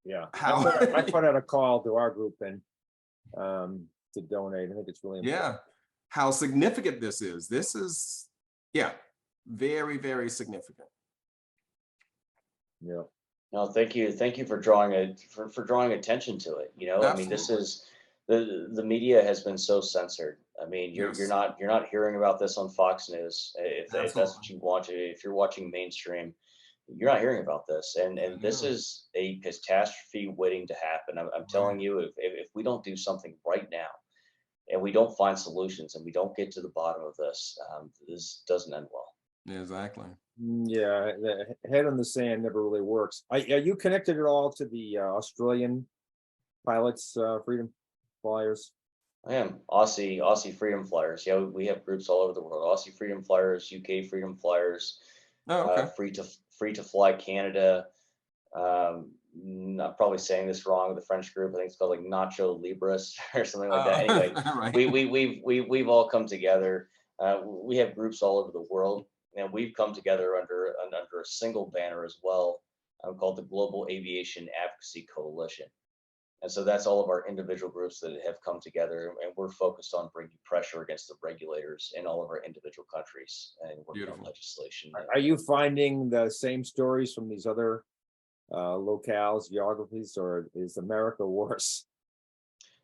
Yeah,
how,
I put out a call to our group and to donate. I think it's really important.
yeah, how significant this is. This is, yeah, very, very significant.
Yeah.
No, thank you for drawing attention to it. I mean, this
Absolutely.
is the media has been so censored. I mean,
Yes,
you're not hearing about this on Fox News. If that's
absolutely.
what you want to, if you're watching mainstream, you're not hearing about this. And this
Yeah,
is a catastrophe waiting to happen. I'm
right.
telling you, if we don't do something right now, and we don't find solutions, and we don't get to the bottom of this, this doesn't end well.
Exactly.
Yeah, the head in the sand never really works. Are you connected at all to the Australian pilots, freedom flyers?
I am Aussie Freedom Flyers. Yeah, we have groups all over the world. Aussie Freedom Flyers, UK Freedom Flyers,
Oh, okay.
Free to Fly Canada. I'm probably saying this wrong. The French group, I think it's called like Nacho Libres or something like that. Anyway,
Right.
we've all come together. We have groups all over the world, and we've come together under a single banner as well, called the Global Aviation Advocacy Coalition. And so that's all of our individual groups that have come together, and we're focused on bringing pressure against the regulators in all of our individual countries and working on
Beautiful.
legislation.
Are you finding the same stories from these other locales, geographies, or is America worse?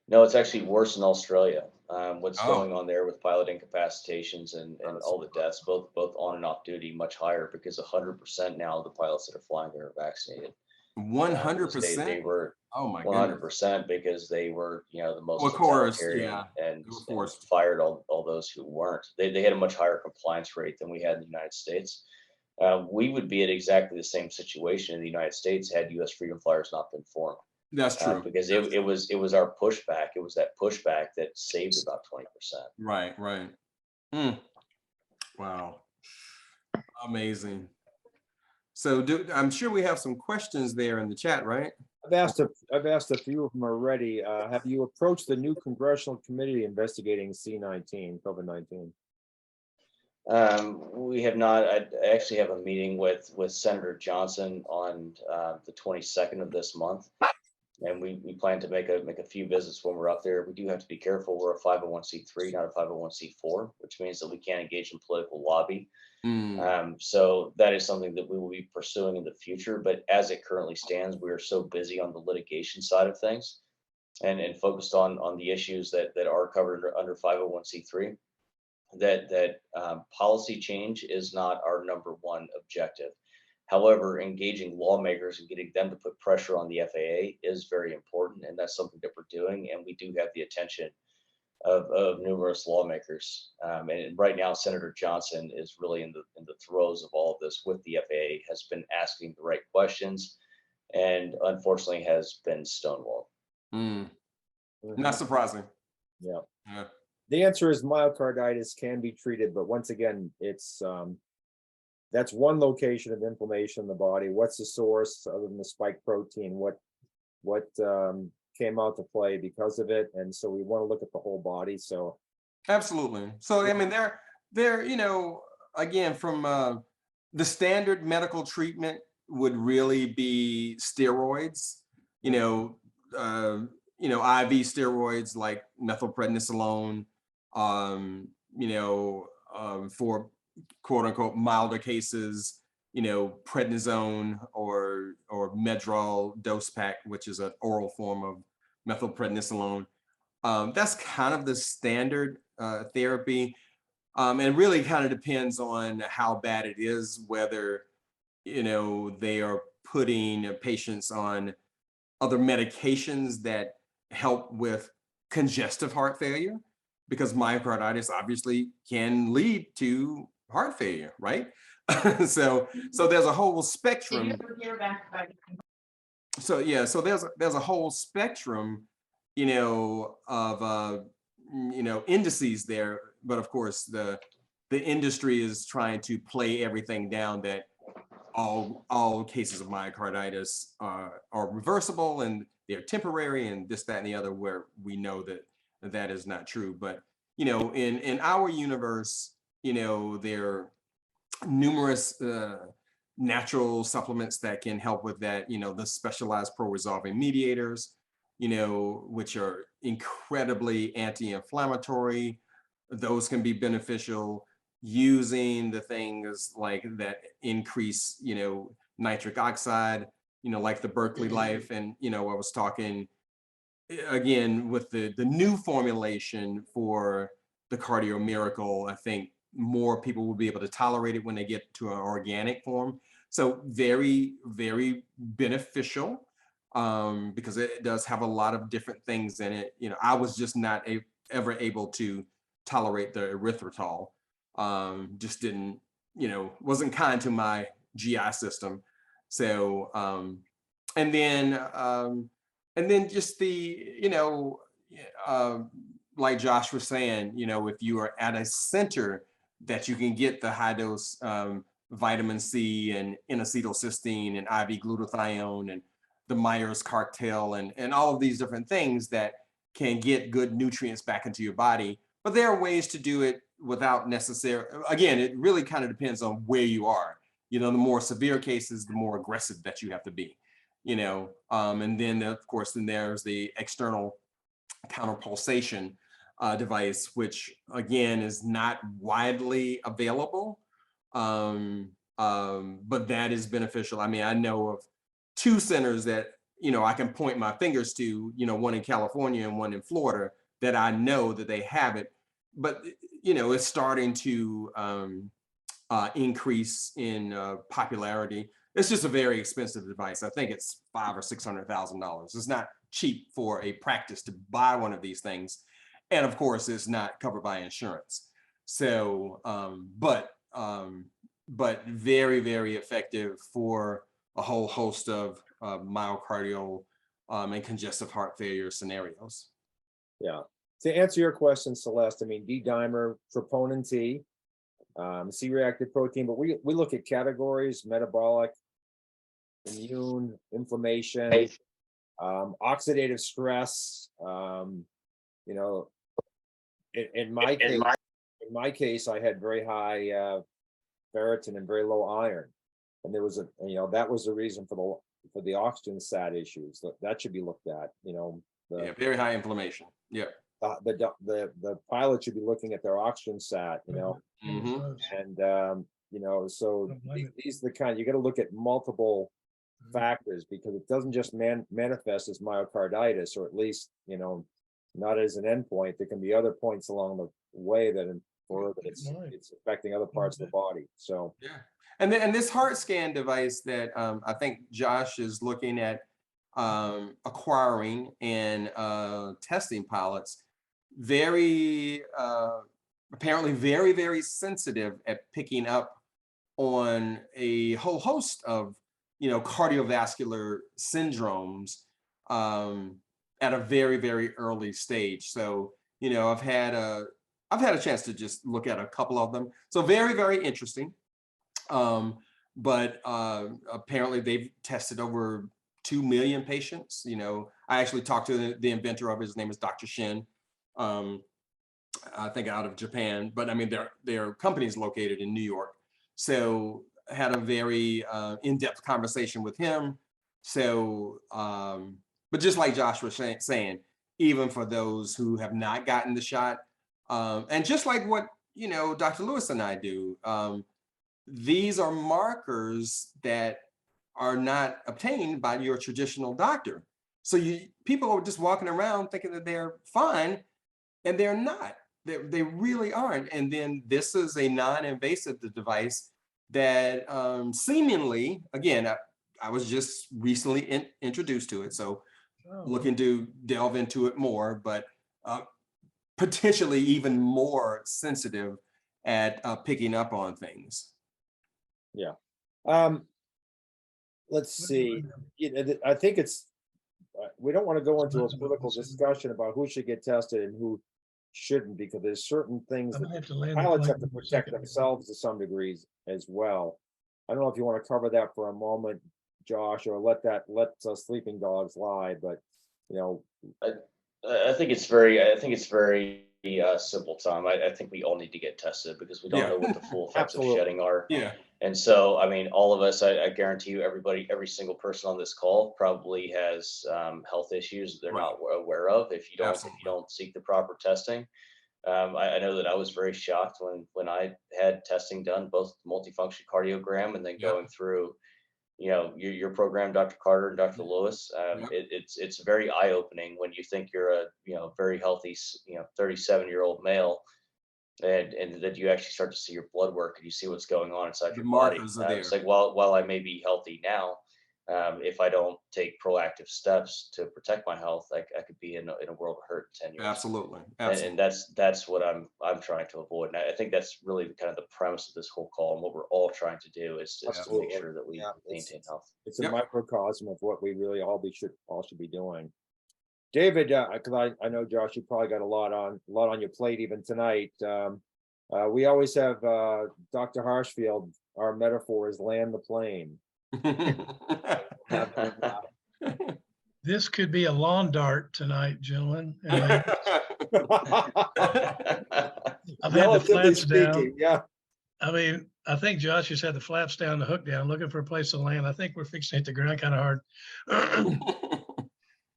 No, it's actually worse in Australia. What's
Oh,
going on there with pilot incapacitations and
That's
all the deaths, both on and off duty, much higher because 100% now of the pilots that are flying there are vaccinated. Because they
100%.
were
Oh my goodness.
100% because they were the
Well,
most
of course,
totalitarian
yeah. They were
and
forced.
fired all those who weren't. They had a much higher compliance rate than we had in the United States. We would be in exactly the same situation in the United States had U.S. freedom flyers not been formed.
That's true.
Because
That's true.
it was our pushback. It was that pushback that saved about 20%.
Right, right. Hmm. Wow. Amazing. So I'm sure we have some questions there in the chat, right?
I've asked a few of them already. Have you approached the new Congressional Committee investigating C-19, COVID-19?
We have not. I actually have a meeting with Senator Johnson on the 22nd of this month, and we plan to make a few visits when we're up there. We do have to be careful. We're a 501(c)(3), not a 501(c)(4), which means that we can't engage in political lobby.
Mm,
So that is something that we will be pursuing in the future. But as it currently stands, we are so busy on the litigation side of things and focused on the issues that are covered under 501(c)(3, that policy change is not our number one objective. However, engaging lawmakers and getting them to put pressure on the FAA is very important, and that's something that we're doing. And we do have the attention of numerous lawmakers. And right now, Senator Johnson is really in the throes of all of this with the FAA, has been asking the right questions, and unfortunately has been stonewalled.
mm. Not
Mhm.
surprising.
Yeah.
Yeah.
The answer is myocarditis can be treated, but once again, it's that's one location of inflammation in the body. What's the source other than the spike protein? What came out to play because of it? And so we want to look at the whole body. So
Absolutely. So I mean, they're again, from the standard medical treatment would really be steroids. You know, IV steroids like methylprednisolone. You know, for quote unquote milder cases, prednisone or Medrol dose pack, which is an oral form of methylprednisolone. That's kind of the standard therapy. And really kind of depends on how bad it is, whether they are putting patients on other medications that help with congestive heart failure, because myocarditis obviously can lead to heart failure, right? So there's a whole spectrum. So yeah, so there's a whole spectrum, of indices there, but of course the industry is trying to play everything down that all cases of myocarditis are reversible and they're temporary and this, that, and the other, where we know that that is not true. But, in our universe, there are numerous natural supplements that can help with that, the specialized pro-resolving mediators, which are incredibly anti-inflammatory. Those can be beneficial. Using the things like that increase, nitric oxide, like the Berkeley Life. And, I was talking again with the new formulation for the Cardio Miracle. I think more people will be able to tolerate it when they get to an organic form. So very, very beneficial, because it does have a lot of different things in it. I was just not ever able to tolerate the erythritol. Just didn't, wasn't kind to my GI system. So, and then just the, like Josh was saying, if you are at a center that you can get the high dose vitamin C and N-acetylcysteine and IV glutathione and the Myers cocktail and all of these different things that can get good nutrients back into your body. But there are ways to do it without necessary, again, it really kind of depends on where you are. The more severe cases, the more aggressive that you have to be, and then of course, then there's the external counterpulsation device, which again is not widely available, but that is beneficial. I mean, I know of 2 centers that, I can point my fingers to, one in California and one in Florida, that I know that they have it, but it's starting to increase in popularity. It's just a very expensive device. I think it's $500,000 or $600,000. It's not cheap for a practice to buy one of these things, and of course, it's not covered by insurance. So, but very, very effective for a whole host of myocardial and congestive heart failure scenarios.
Yeah. To answer your question, Celeste, I mean, D-dimer, troponin T, C-reactive protein, but we look at categories: metabolic, immune, inflammation, oxidative stress. In my case, I had very high ferritin and very low iron, and there was that was the reason for the oxygen sat issues. That should be looked at.
Yeah, very high inflammation. Yeah.
The pilot should be looking at their oxygen sat,
Mhm.
and so these are the kind, you got to look at multiple factors, because it doesn't just manifest as myocarditis, or at least not as an endpoint. There can be other points along the way that infer that it's affecting other parts of the body. So
yeah, and this heart scan device that I think Josh is looking at acquiring and testing pilots, very apparently very, very sensitive at picking up on a whole host of cardiovascular syndromes at a very, very early stage. So I've had a chance to just look at a couple of them. So very, very interesting. But apparently they've tested over 2 million patients. I actually talked to the inventor of it. His name is Dr. Shin, I think out of Japan, but I mean, their company is located in New York. So had a very in-depth conversation with him. So, but just like Josh was saying, even for those who have not gotten the shot, and just like what, Dr. Lewis and I do, these are markers that are not obtained by your traditional doctor. So people are just walking around thinking that they're fine, and they're not. They really aren't. And then this is a non-invasive device that seemingly, again, I was just recently introduced to it, so looking to delve into it more, but potentially even more sensitive at picking up on things.
Yeah. Let's see. I think it's, we don't want to go into a political discussion about who should get tested and who shouldn't, because there's certain things that pilots have to protect themselves to some degrees as well. I don't know if you want to cover that for a moment, Josh, or let sleeping dogs lie, but you know.
I think it's very simple, Tom. I think we all need to get tested because we don't know what the full effects of shedding are.
Yeah.
And so, I mean, all of us, I guarantee you, every single person on this call probably has health issues they're not aware of if you don't seek the proper testing. I know that I was very shocked when I had testing done, both multifunction cardiogram and then going through, your program, Dr. Carter and Dr. Lewis. It's very eye opening when you think you're a very healthy 37-year-old male. And that you actually start to see your blood work and you see what's going on inside your body. It's like, while I may be healthy now, if I don't take proactive steps to protect my health, I could be in a world of hurt in 10 years.
Absolutely.
And that's what I'm trying to avoid. And I think that's really kind of the premise of this whole call, and what we're all trying to do is to make sure that we maintain health.
It's a microcosm of what we really all should be doing. David, because I know, Josh, you probably got a lot on your plate even tonight. We always have Dr. Harshfield. Our metaphor is land the plane.
This could be a lawn dart tonight, gentlemen. I've had the flaps down.
Yeah.
I mean, I think Josh has had the flaps down, the hook down, looking for a place to land. I think we're fixing to hit the ground kind of hard.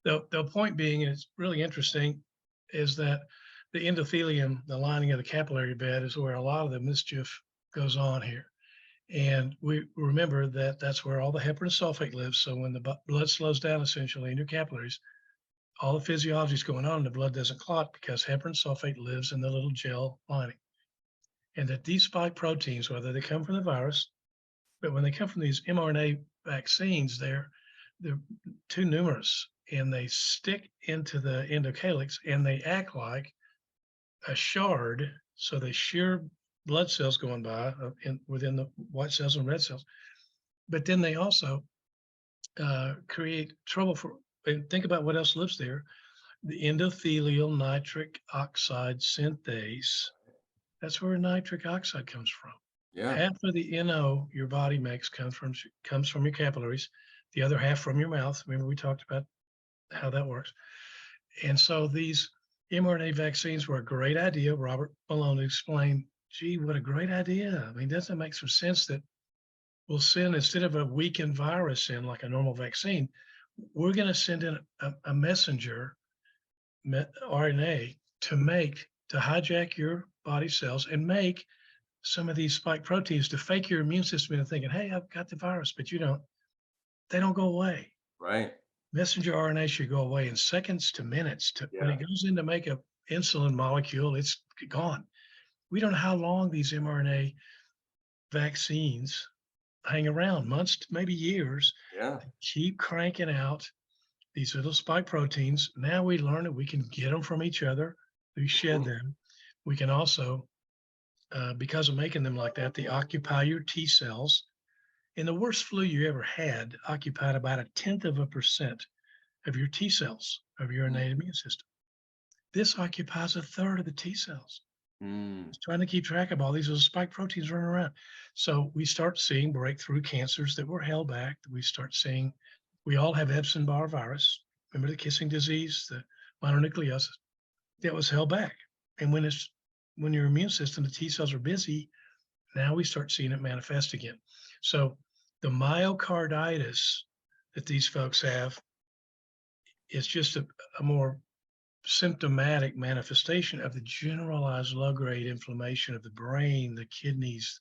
The point being, is really interesting, is that the endothelium, the lining of the capillary bed, is where a lot of the mischief goes on here. And we remember that that's where all the heparin sulfate lives. So when the blood slows down essentially in your capillaries, all the physiology is going on and the blood doesn't clot because heparin sulfate lives in the little gel lining. And that these spike proteins, whether they come from the virus, but when they come from these mRNA vaccines, they're too numerous and they stick into the endocalyx and they act like a shard. So they shear blood cells going by within the white cells and red cells. But then they also create trouble and think about what else lives there. The endothelial nitric oxide synthase. That's where nitric oxide comes from.
Yeah.
Half of the NO your body makes comes from your capillaries, the other half from your mouth. Remember, we talked about how that works. And so these mRNA vaccines were a great idea. Robert Malone explained, gee, what a great idea. I mean, doesn't it make some sense that we'll send, instead of a weakened virus in like a normal vaccine, we're going to send in a messenger RNA to hijack your body cells and make some of these spike proteins to fake your immune system into thinking, hey, I've got the virus, but you don't. They don't go away.
Right.
Messenger RNA should go away in seconds to minutes. When it goes in to make an insulin molecule, it's gone. We don't know how long these mRNA vaccines hang around, months, maybe years.
Yeah.
Keep cranking out these little spike proteins. Now we learn that we can get them from each other. We shed them. We can also, because of making them like that, they occupy your T cells. And the worst flu you ever had occupied about 0.1% of your T cells, of your innate immune system. This occupies 1/3 of the T cells. It's trying to keep track of all these little spike proteins running around. So we start seeing breakthrough cancers that were held back. We start seeing, we all have Epstein-Barr virus. Remember the kissing disease, the mononucleosis, that was held back. And when your immune system, the T cells are busy, now we start seeing it manifest again. So the myocarditis that these folks have is just a more symptomatic manifestation of the generalized low-grade inflammation of the brain, the kidneys.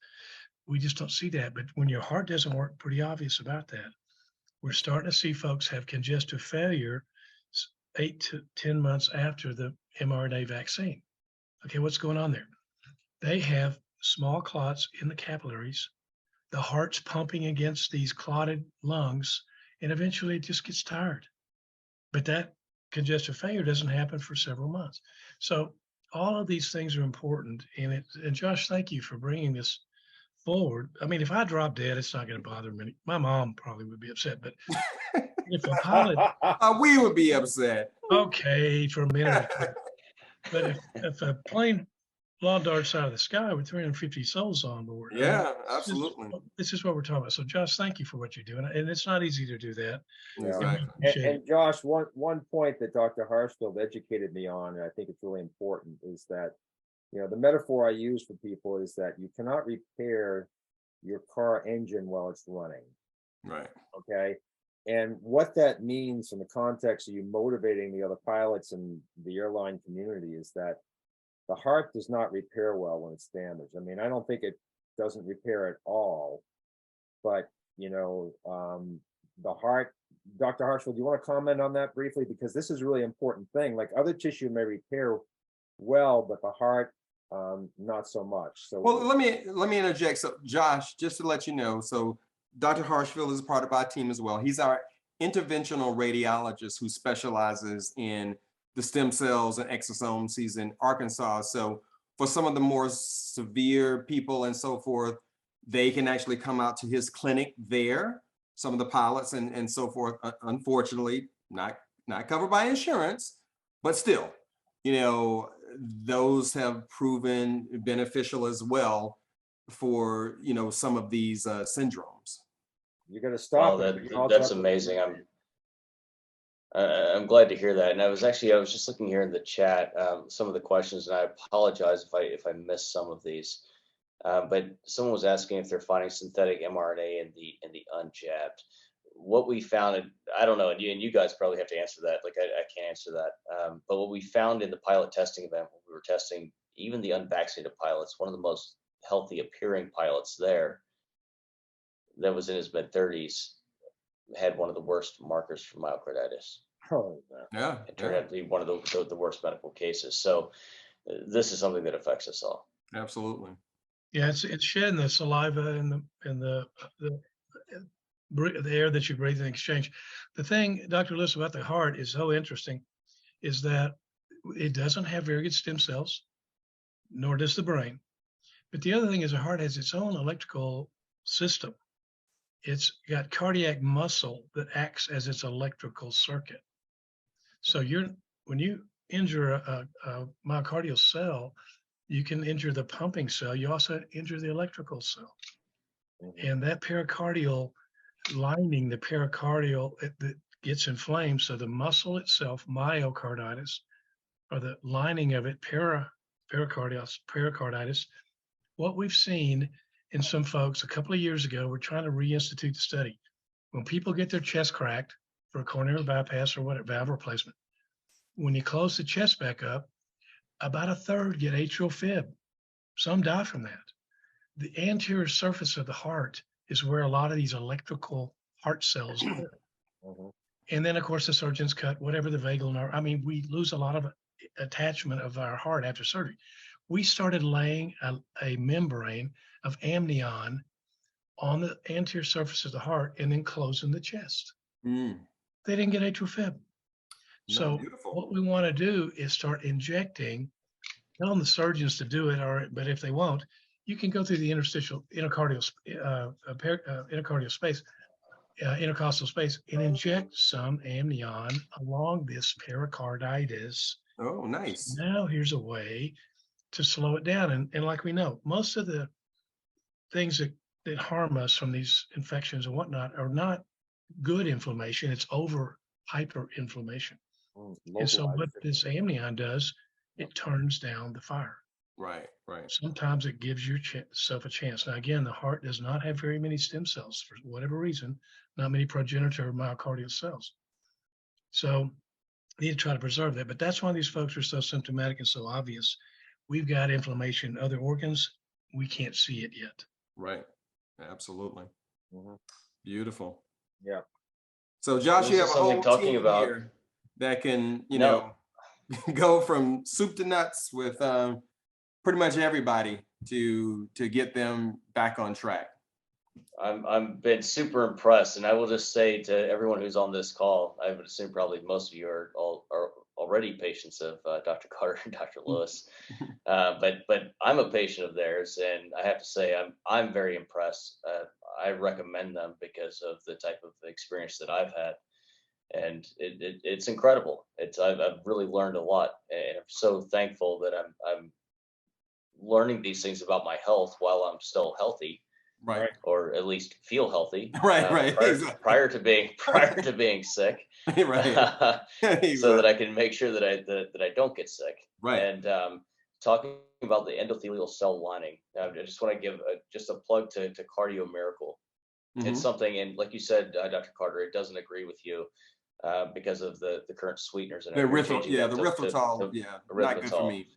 We just don't see that. But when your heart doesn't work, pretty obvious about that. We're starting to see folks have congestive failure 8 to 10 months after the mRNA vaccine. Okay, what's going on there? They have small clots in the capillaries the heart's pumping against these clotted lungs, and eventually it just gets tired. But that congestive failure doesn't happen for several months. So all of these things are important. And Josh, thank you for bringing this forward. I mean, if I drop dead, it's not going to bother me. My mom probably would be upset, but if a pilot,
We would be upset.
okay, for a minute or two, but if a plane lawn darts out of the sky with 350 souls on board, I mean,
Yeah,
this is-
absolutely.
this is what we're talking about. So, Josh, thank you for what you do, and it's not easy to do that.
Yeah.
And we
Exactly.
appreciate it.
And Josh, one point that Dr. Harshfield educated me on, and I think it's really important, is that, the metaphor I use for people is that you cannot repair your car engine while it's running.
Right.
Okay. And what that means in the context of you motivating the other pilots and the airline community is that the heart does not repair well when it's damaged. I mean, I don't think it doesn't repair at all, but the heart, Dr. Harshfield, do you want to comment on that briefly? Because this is a really important thing. Like other tissue may repair well, but the heart, not so much. So
Well, let me interject. So Josh, just to let you know, so Dr. Harshfield is a part of our team as well. He's our interventional radiologist who specializes in the stem cells and exosomes. He's in Arkansas. So for some of the more severe people and so forth, they can actually come out to his clinic there. Some of the pilots and so forth, unfortunately, not covered by insurance, but still, those have proven beneficial as well for, some of these syndromes.
you're going to stop
Oh,
it. but
that's amazing. I'm glad to hear that. And I was just looking here in the chat, some of the questions, and I apologize if I missed some of these. But someone was asking if they're finding synthetic mRNA in the unjabbed. What we found, and I don't know, and you guys probably have to answer that. Like I can't answer that. But what we found in the pilot testing event, when we were testing even the unvaccinated pilots, one of the most healthy appearing pilots there, that was in his mid-30s, had one of the worst markers for myocarditis.
Oh,
Yeah.
It turned out to be one of the worst medical cases. So this is something that affects us all.
Absolutely.
Yeah, it's shedding the saliva and the air that you breathe in exchange. The thing, Dr. Lewis, about the heart is so interesting, is that it doesn't have very good stem cells, nor does the brain. But the other thing is the heart has its own electrical system. It's got cardiac muscle that acts as its electrical circuit. So when you injure a myocardial cell, you can injure the pumping cell. You also injure the electrical cell. And that pericardial lining, the pericardial, that gets inflamed. So the muscle itself, myocarditis, or the lining of it, pericarditis. What we've seen in some folks a couple of years ago, we're trying to reinstitute the study. When people get their chest cracked for a coronary bypass or what, valve replacement, when you close the chest back up, about a third get atrial fib. Some die from that. The anterior surface of the heart is where a lot of these electrical heart cells live. And then, of course, the surgeons cut whatever the vagal nerve. I mean, we lose a lot of attachment of our heart after surgery. We started laying a membrane of amnion on the anterior surface of the heart and then closing the chest. They didn't get atrial fib. So what we want to do is start injecting, telling the surgeons to do it, but if they won't, you can go through the interstitial intercostal space and inject some amnion along this pericarditis.
Oh, nice.
So now here's a way to slow it down. And like we know, most of the things that harm us from these infections and whatnot are not good inflammation. It's hyperinflammation. And so what this amnion does, it turns down the fire.
Right.
Sometimes it gives yourself a chance. Now, again, the heart does not have very many stem cells for whatever reason, not many progenitor myocardial cells. So you need to try to preserve that. But that's why these folks are so symptomatic and so obvious. We've got inflammation in other organs. We can't see it yet.
Right. Absolutely. Beautiful.
Yeah.
So Josh, you have a whole
talking
team
about
here that can, go from soup to nuts with pretty much everybody to get them back on track.
I'm been super impressed, and I will just say to everyone who's on this call, I would assume probably most of you are already patients of Dr. Carter and Dr. Lewis, but I'm a patient of theirs, and I have to say I'm very impressed. I recommend them because of the type of experience that I've had, and it's incredible. I've really learned a lot, and I'm so thankful that I'm learning these things about my health while I'm still healthy,
Right.
or at least feel healthy.
Right.
Prior to being sick,
Right.
so that I can make sure that I don't get sick.
Right.
And talking about the endothelial cell lining, I just want to give just a plug to Cardio Miracle.
Mhm.
It's something, and like you said, Dr. Carter, it doesn't agree with you because of the current sweeteners and
The erythritol, not good for me.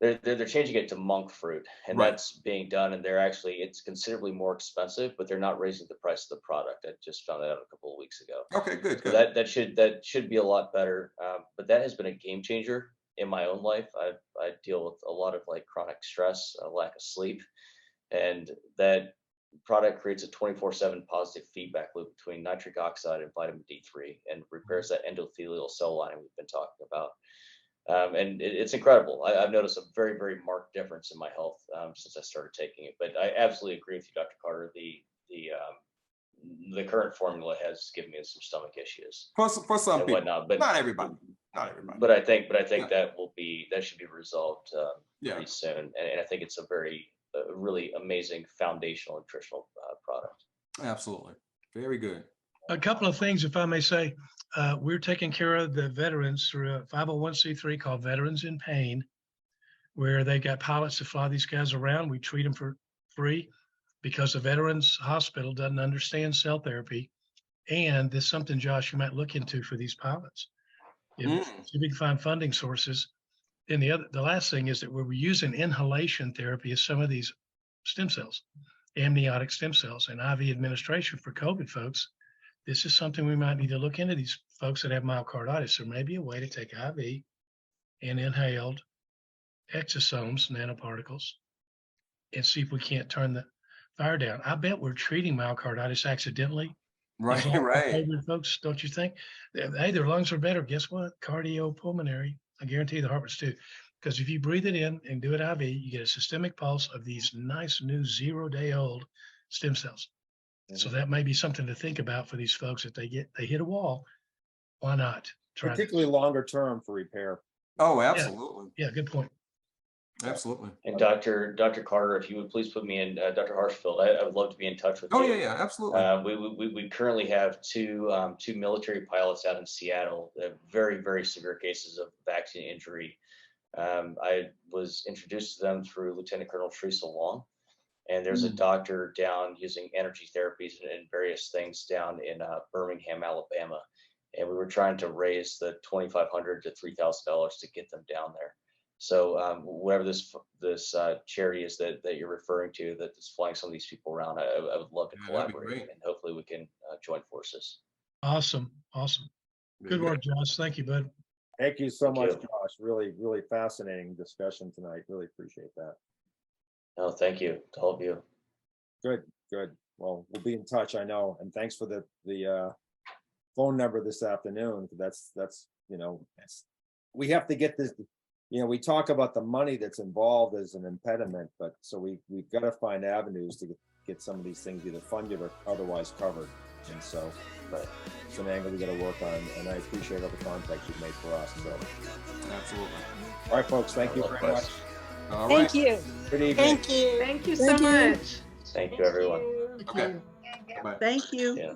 They're changing it to monk fruit, and
Right.
that's being done, and it's considerably more expensive, but they're not raising the price of the product. I just found that out a couple of weeks ago.
Okay, good.
So that should be a lot better. But that has been a game changer in my own life. I deal with a lot of like chronic stress, lack of sleep, and that product creates a 24/7 positive feedback loop between nitric oxide and vitamin D3, and repairs that endothelial cell lining we've been talking about. And it's incredible. I've noticed a very, very marked difference in my health since I started taking it. But I absolutely agree with you, Dr. Carter. The current formula has given me some stomach issues
For some
and
people,
whatnot, but
not everybody. Not everybody.
But I think
Yeah.
that should be resolved
Yeah.
pretty soon. And I think it's a very really amazing foundational nutritional product.
Absolutely. Very good.
A couple of things, if I may say. We're taking care of the veterans through a 501c3 called Veterans in Pain, where they got pilots to fly these guys around. We treat them for free because the Veterans Hospital doesn't understand cell therapy. And there's something, Josh, you might look into for these pilots. If we can find funding sources. And the last thing is that we're using inhalation therapy as some of these stem cells, amniotic stem cells, and IV administration for COVID folks. This is something we might need to look into, these folks that have myocarditis. There may be a way to take IV and inhaled exosomes, nanoparticles, and see if we can't turn the fire down. I bet we're treating myocarditis accidentally.
Right.
These are
Right.
COVID folks, don't you think? Hey, their lungs are better. Guess what? Cardiopulmonary. I guarantee the heart was too. Because if you breathe it in and do it IV, you get a systemic pulse of these nice new 0-day-old stem cells. So that may be something to think about for these folks. If they hit a wall, why not try this?
Particularly longer term for repair.
Oh, absolutely.
Yeah, good point.
Absolutely.
And Dr. Carter, if you would please put me in, Dr. Harshfield, I would love to be in touch with you.
Oh, yeah, absolutely.
We currently have two military pilots out in Seattle that have very, very severe cases of vaccine injury. I was introduced to them through Lieutenant Colonel Teresa Long, and there's a doctor down using energy therapies and various things down in Birmingham, Alabama, and we were trying to raise the $2,500 to $3,000 to get them down there. So whatever this charity is that you're referring to that's flying some of these people around, I would love to collaborate, and hopefully we can join forces.
Awesome. Good work, Josh. Thank you, bud.
Thank you so much, Josh. Really, really fascinating discussion tonight. Really appreciate that.
No, thank you to all of you.
Good. Well, we'll be in touch, I know. And thanks for the phone number this afternoon. That's we have to get this. We talk about the money that's involved as an impediment, but so we've got to find avenues to get some of these things either funded or otherwise covered. And so it's an angle we got to work on. And I appreciate all the contacts you've made for us. So
Absolutely.
all right, folks. Thank you very much.
All right.
Thank you.
Good evening.
Thank you.
Thank you so much.
Thank you, everyone.
Okay. Bye.
Thank you.
Yeah.